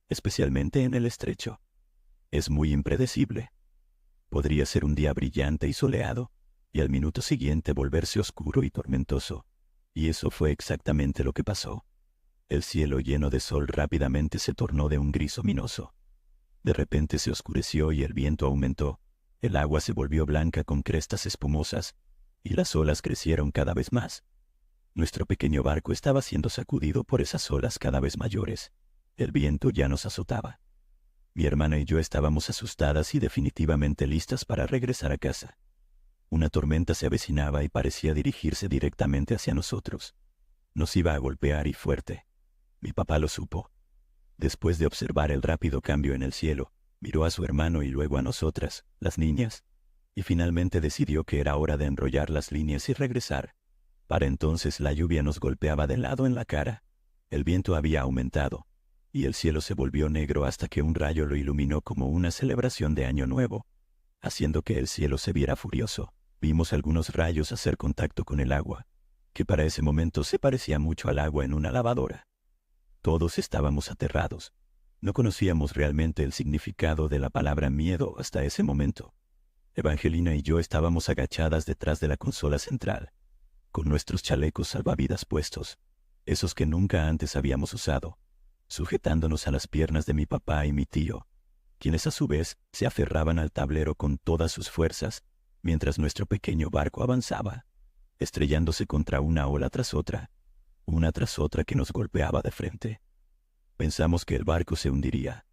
especialmente en el estrecho. Es muy impredecible. Podría ser un día brillante y soleado, y al minuto siguiente volverse oscuro y tormentoso. Y eso fue exactamente lo que pasó. El cielo lleno de sol rápidamente se tornó de un gris ominoso. De repente se oscureció y el viento aumentó. El agua se volvió blanca con crestas espumosas, y las olas crecieron cada vez más. Nuestro pequeño barco estaba siendo sacudido por esas olas cada vez mayores. El viento ya nos azotaba. Mi hermana y yo estábamos asustadas y definitivamente listas para regresar a casa. Una tormenta se avecinaba y parecía dirigirse directamente hacia nosotros. Nos iba a golpear y fuerte. Mi papá lo supo. Después de observar el rápido cambio en el cielo, miró a su hermano y luego a nosotras, las niñas, y finalmente decidió que era hora de enrollar las líneas y regresar. Para entonces la lluvia nos golpeaba de lado en la cara. El viento había aumentado, y el cielo se volvió negro hasta que un rayo lo iluminó como una celebración de Año Nuevo, haciendo que el cielo se viera furioso. Vimos algunos rayos hacer contacto con el agua, que para ese momento se parecía mucho al agua en una lavadora. Todos estábamos aterrados. No conocíamos realmente el significado de la palabra miedo hasta ese momento. Evangelina y yo estábamos agachadas detrás de la consola central, con nuestros chalecos salvavidas puestos, esos que nunca antes habíamos usado, sujetándonos a las piernas de mi papá y mi tío, quienes a su vez se aferraban al tablero con todas sus fuerzas, mientras nuestro pequeño barco avanzaba, estrellándose contra una ola tras otra, una tras otra que nos golpeaba de frente. Pensamos que el barco se hundiría,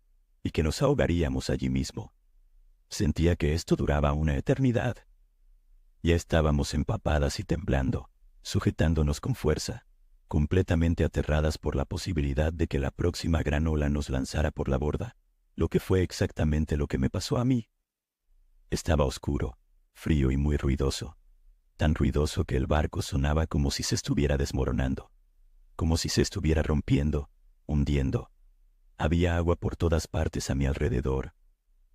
y que nos ahogaríamos allí mismo. Sentía que esto duraba una eternidad. Ya estábamos empapadas y temblando, sujetándonos con fuerza, completamente aterradas por la posibilidad de que la próxima gran ola nos lanzara por la borda, lo que fue exactamente lo que me pasó a mí. Estaba oscuro, frío y muy ruidoso, tan ruidoso que el barco sonaba como si se estuviera desmoronando, como si se estuviera rompiendo, hundiendo. Había agua por todas partes a mi alrededor.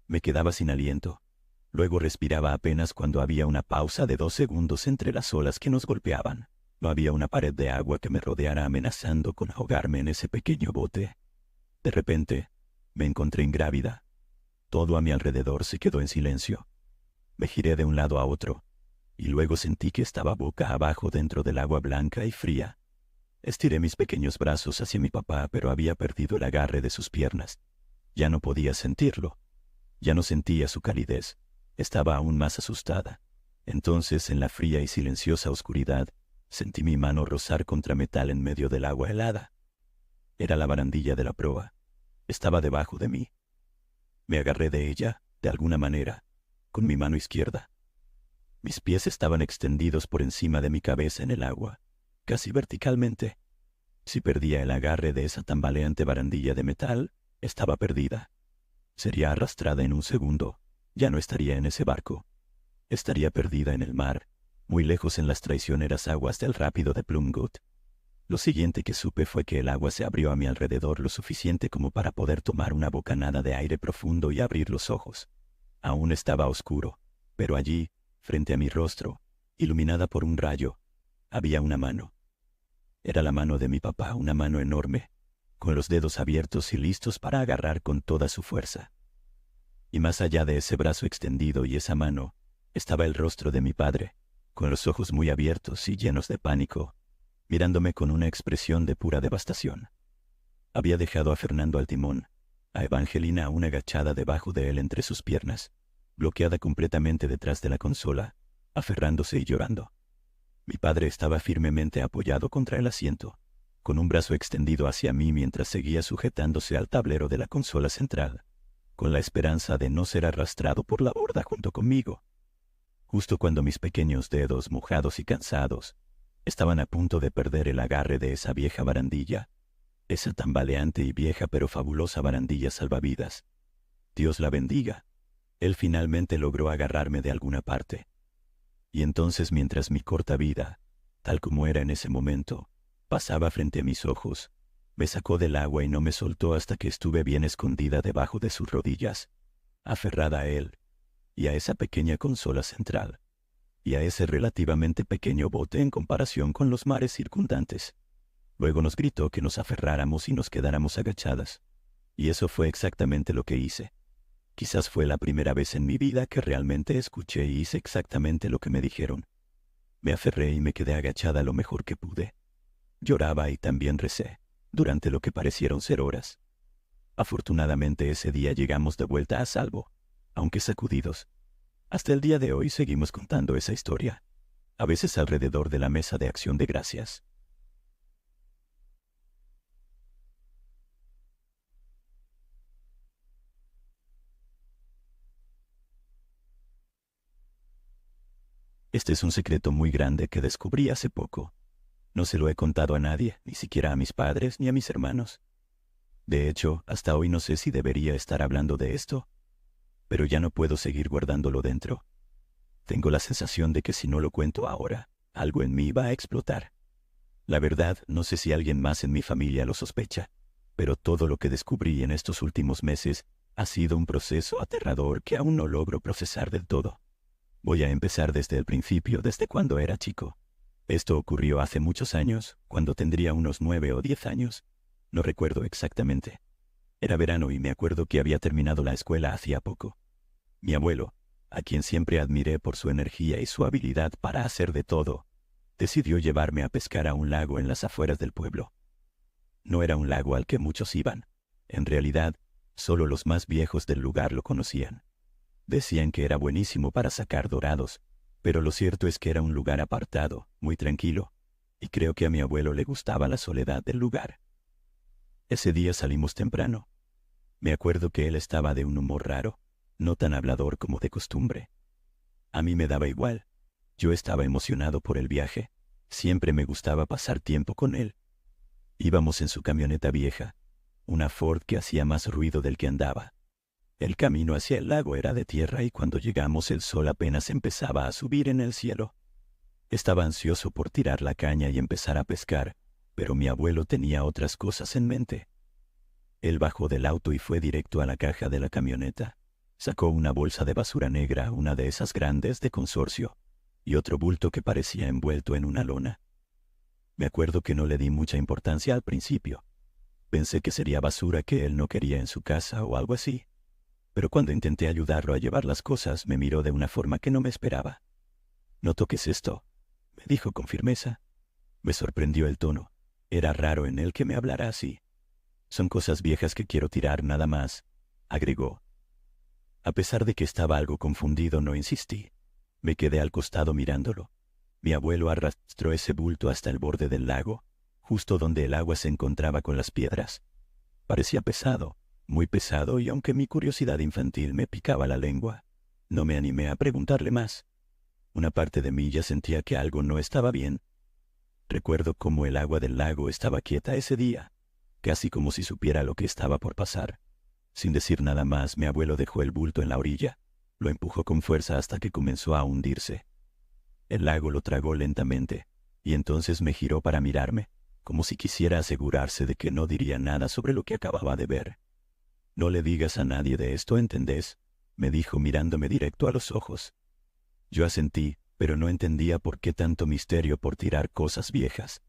Me quedaba sin aliento. Luego respiraba apenas cuando había una pausa de 2 segundos entre las olas que nos golpeaban. No había una pared de agua que me rodeara amenazando con ahogarme en ese pequeño bote. De repente, me encontré ingrávida. Todo a mi alrededor se quedó en silencio. Me giré de un lado a otro, y luego sentí que estaba boca abajo dentro del agua blanca y fría. Estiré mis pequeños brazos hacia mi papá, pero había perdido el agarre de sus piernas. Ya no podía sentirlo. Ya no sentía su calidez. Estaba aún más asustada. Entonces, en la fría y silenciosa oscuridad, sentí mi mano rozar contra metal en medio del agua helada. Era la barandilla de la proa. Estaba debajo de mí. Me agarré de ella, de alguna manera, con mi mano izquierda. Mis pies estaban extendidos por encima de mi cabeza en el agua, casi verticalmente. Si perdía el agarre de esa tambaleante barandilla de metal, estaba perdida. Sería arrastrada en un segundo. Ya no estaría en ese barco. Estaría perdida en el mar, muy lejos en las traicioneras aguas del rápido de Plumgood. Lo siguiente que supe fue que el agua se abrió a mi alrededor lo suficiente como para poder tomar una bocanada de aire profundo y abrir los ojos. Aún estaba oscuro, pero allí, frente a mi rostro, iluminada por un rayo, había una mano. Era la mano de mi papá, una mano enorme, con los dedos abiertos y listos para agarrar con toda su fuerza. Y más allá de ese brazo extendido y esa mano, estaba el rostro de mi padre, con los ojos muy abiertos y llenos de pánico, mirándome con una expresión de pura devastación. Había dejado a Fernando al timón, a Evangelina aún agachada debajo de él entre sus piernas, bloqueada completamente detrás de la consola, aferrándose y llorando. Mi padre estaba firmemente apoyado contra el asiento, con un brazo extendido hacia mí mientras seguía sujetándose al tablero de la consola central, con la esperanza de no ser arrastrado por la borda junto conmigo. Justo cuando mis pequeños dedos, mojados y cansados, estaban a punto de perder el agarre de esa vieja barandilla, esa tambaleante y vieja pero fabulosa barandilla salvavidas. Dios la bendiga. Él finalmente logró agarrarme de alguna parte. Y entonces, mientras mi corta vida, tal como era en ese momento, pasaba frente a mis ojos, me sacó del agua y no me soltó hasta que estuve bien escondida debajo de sus rodillas, aferrada a él, y a esa pequeña consola central, y a ese relativamente pequeño bote en comparación con los mares circundantes. Luego nos gritó que nos aferráramos y nos quedáramos agachadas, y eso fue exactamente lo que hice. Quizás fue la primera vez en mi vida que realmente escuché y hice exactamente lo que me dijeron. Me aferré y me quedé agachada lo mejor que pude. Lloraba y también recé, durante lo que parecieron ser horas. Afortunadamente ese día llegamos de vuelta a salvo, aunque sacudidos. Hasta el día de hoy seguimos contando esa historia, a veces alrededor de la mesa de acción de gracias. Este es un secreto muy grande que descubrí hace poco. No se lo he contado a nadie, ni siquiera a mis padres ni a mis hermanos. De hecho, hasta hoy no sé si debería estar hablando de esto, pero ya no puedo seguir guardándolo dentro. Tengo la sensación de que si no lo cuento ahora, algo en mí va a explotar. La verdad, no sé si alguien más en mi familia lo sospecha, pero todo lo que descubrí en estos últimos meses ha sido un proceso aterrador que aún no logro procesar del todo. Voy a empezar desde el principio, desde cuando era chico. Esto ocurrió hace muchos años, cuando tendría unos 9 o 10 años. No recuerdo exactamente. Era verano y me acuerdo que había terminado la escuela hacía poco. Mi abuelo, a quien siempre admiré por su energía y su habilidad para hacer de todo, decidió llevarme a pescar a un lago en las afueras del pueblo. No era un lago al que muchos iban. En realidad, solo los más viejos del lugar lo conocían. Decían que era buenísimo para sacar dorados, pero lo cierto es que era un lugar apartado, muy tranquilo, y creo que a mi abuelo le gustaba la soledad del lugar. Ese día salimos temprano. Me acuerdo que él estaba de un humor raro, no tan hablador como de costumbre. A mí me daba igual. Yo estaba emocionado por el viaje. Siempre me gustaba pasar tiempo con él. Íbamos en su camioneta vieja, una Ford que hacía más ruido del que andaba. El camino hacia el lago era de tierra y cuando llegamos el sol apenas empezaba a subir en el cielo. Estaba ansioso por tirar la caña y empezar a pescar, pero mi abuelo tenía otras cosas en mente. Él bajó del auto y fue directo a la caja de la camioneta. Sacó una bolsa de basura negra, una de esas grandes de consorcio, y otro bulto que parecía envuelto en una lona. Me acuerdo que no le di mucha importancia al principio. Pensé que sería basura que él no quería en su casa o algo así. Pero cuando intenté ayudarlo a llevar las cosas, me miró de una forma que no me esperaba. «No toques esto», me dijo con firmeza. Me sorprendió el tono. Era raro en él que me hablara así. «Son cosas viejas que quiero tirar nada más», agregó. A pesar de que estaba algo confundido, no insistí. Me quedé al costado mirándolo. Mi abuelo arrastró ese bulto hasta el borde del lago, justo donde el agua se encontraba con las piedras. Parecía pesado, muy pesado, y aunque mi curiosidad infantil me picaba la lengua, no me animé a preguntarle más. Una parte de mí ya sentía que algo no estaba bien. Recuerdo cómo el agua del lago estaba quieta ese día, casi como si supiera lo que estaba por pasar. Sin decir nada más, mi abuelo dejó el bulto en la orilla, lo empujó con fuerza hasta que comenzó a hundirse. El lago lo tragó lentamente, y entonces me giró para mirarme, como si quisiera asegurarse de que no diría nada sobre lo que acababa de ver. «No le digas a nadie de esto, ¿entendés?», me dijo mirándome directo a los ojos. Yo asentí, pero no entendía por qué tanto misterio por tirar cosas viejas.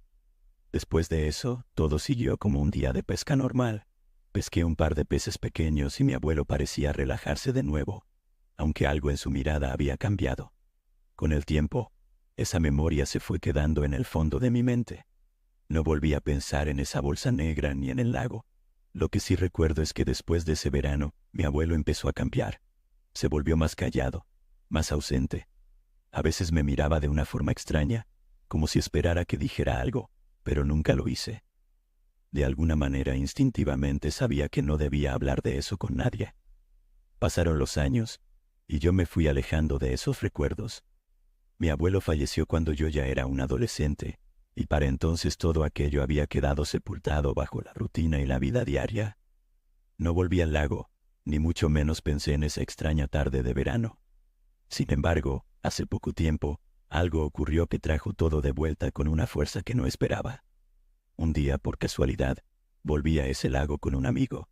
Después de eso, todo siguió como un día de pesca normal. Pesqué un par de peces pequeños y mi abuelo parecía relajarse de nuevo, aunque algo en su mirada había cambiado. Con el tiempo, esa memoria se fue quedando en el fondo de mi mente. No volví a pensar en esa bolsa negra ni en el lago. Lo que sí recuerdo es que después de ese verano, mi abuelo empezó a cambiar. Se volvió más callado, más ausente. A veces me miraba de una forma extraña, como si esperara que dijera algo, pero nunca lo hice. De alguna manera, instintivamente sabía que no debía hablar de eso con nadie. Pasaron los años, y yo me fui alejando de esos recuerdos. Mi abuelo falleció cuando yo ya era un adolescente, y para entonces todo aquello había quedado sepultado bajo la rutina y la vida diaria. No volví al lago, ni mucho menos pensé en esa extraña tarde de verano. Sin embargo, hace poco tiempo, algo ocurrió que trajo todo de vuelta con una fuerza que no esperaba. Un día, por casualidad, volví a ese lago con un amigo.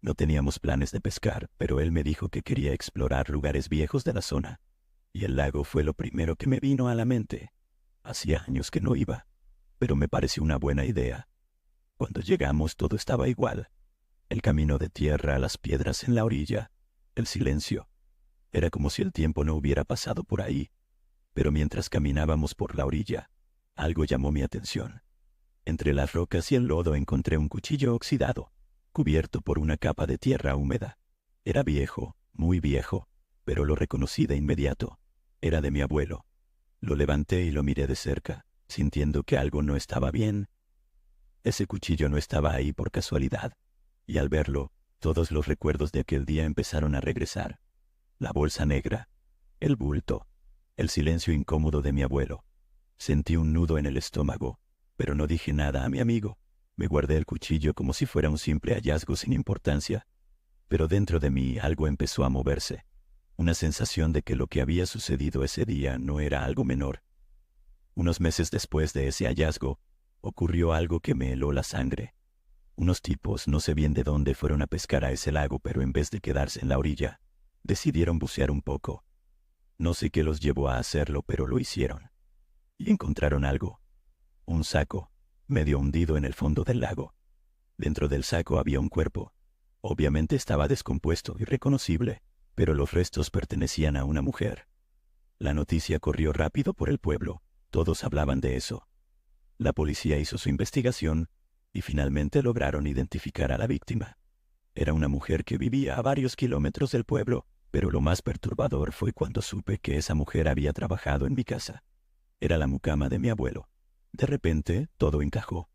No teníamos planes de pescar, pero él me dijo que quería explorar lugares viejos de la zona, y el lago fue lo primero que me vino a la mente. Hacía años que no iba, pero me pareció una buena idea. Cuando llegamos todo estaba igual. El camino de tierra, las piedras en la orilla, el silencio. Era como si el tiempo no hubiera pasado por ahí. Pero mientras caminábamos por la orilla, algo llamó mi atención. Entre las rocas y el lodo encontré un cuchillo oxidado, cubierto por una capa de tierra húmeda. Era viejo, muy viejo, pero lo reconocí de inmediato. Era de mi abuelo. Lo levanté y lo miré de cerca, sintiendo que algo no estaba bien. Ese cuchillo no estaba ahí por casualidad, y al verlo, todos los recuerdos de aquel día empezaron a regresar. La bolsa negra, el bulto, el silencio incómodo de mi abuelo. Sentí un nudo en el estómago, pero no dije nada a mi amigo. Me guardé el cuchillo como si fuera un simple hallazgo sin importancia. Pero dentro de mí algo empezó a moverse. Una sensación de que lo que había sucedido ese día no era algo menor. Unos meses después de ese hallazgo, ocurrió algo que me heló la sangre. Unos tipos, no sé bien de dónde, fueron a pescar a ese lago, pero en vez de quedarse en la orilla, decidieron bucear un poco. No sé qué los llevó a hacerlo, pero lo hicieron. Y encontraron algo. Un saco, medio hundido en el fondo del lago. Dentro del saco había un cuerpo. Obviamente estaba descompuesto, irreconocible, pero los restos pertenecían a una mujer. La noticia corrió rápido por el pueblo. Todos hablaban de eso. La policía hizo su investigación y finalmente lograron identificar a la víctima. Era una mujer que vivía a varios kilómetros del pueblo, pero lo más perturbador fue cuando supe que esa mujer había trabajado en mi casa. Era la mucama de mi abuelo. De repente, todo encajó.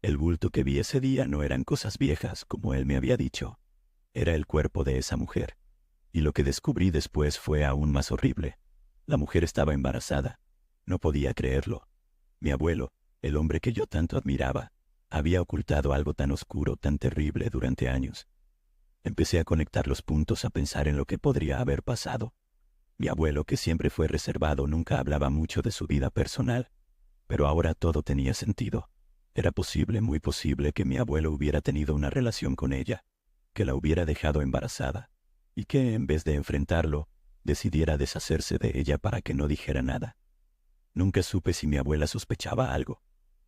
El bulto que vi ese día no eran cosas viejas, como él me había dicho. Era el cuerpo de esa mujer. Y lo que descubrí después fue aún más horrible. La mujer estaba embarazada. No podía creerlo. Mi abuelo, el hombre que yo tanto admiraba, había ocultado algo tan oscuro, tan terrible durante años. Empecé a conectar los puntos, a pensar en lo que podría haber pasado. Mi abuelo, que siempre fue reservado, nunca hablaba mucho de su vida personal, pero ahora todo tenía sentido. Era posible, muy posible, que mi abuelo hubiera tenido una relación con ella, que la hubiera dejado embarazada, y que, en vez de enfrentarlo, decidiera deshacerse de ella para que no dijera nada. Nunca supe si mi abuela sospechaba algo.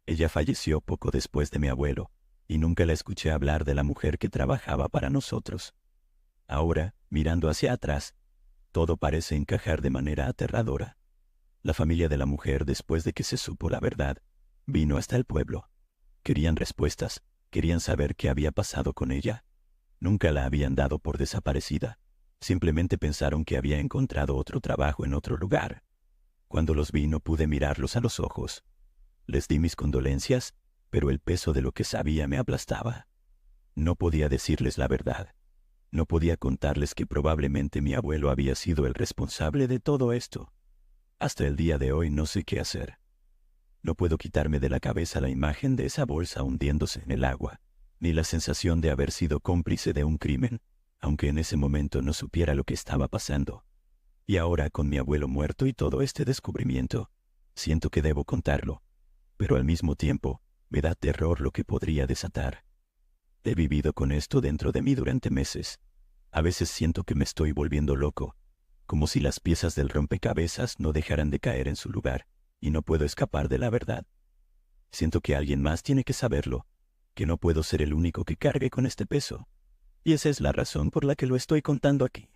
Ella falleció poco después de mi abuelo, y nunca la escuché hablar de la mujer que trabajaba para nosotros. Ahora, mirando hacia atrás, todo parece encajar de manera aterradora. La familia de la mujer, después de que se supo la verdad, vino hasta el pueblo. Querían respuestas, querían saber qué había pasado con ella. Nunca la habían dado por desaparecida. Simplemente pensaron que había encontrado otro trabajo en otro lugar. Cuando los vi no pude mirarlos a los ojos. Les di mis condolencias, pero el peso de lo que sabía me aplastaba. No podía decirles la verdad. No podía contarles que probablemente mi abuelo había sido el responsable de todo esto. Hasta el día de hoy no sé qué hacer. No puedo quitarme de la cabeza la imagen de esa bolsa hundiéndose en el agua, ni la sensación de haber sido cómplice de un crimen, aunque en ese momento no supiera lo que estaba pasando. Y ahora, con mi abuelo muerto y todo este descubrimiento, siento que debo contarlo, pero al mismo tiempo me da terror lo que podría desatar. He vivido con esto dentro de mí durante meses. A veces siento que me estoy volviendo loco, como si las piezas del rompecabezas no dejaran de caer en su lugar, y no puedo escapar de la verdad. Siento que alguien más tiene que saberlo, que no puedo ser el único que cargue con este peso. Y esa es la razón por la que lo estoy contando aquí.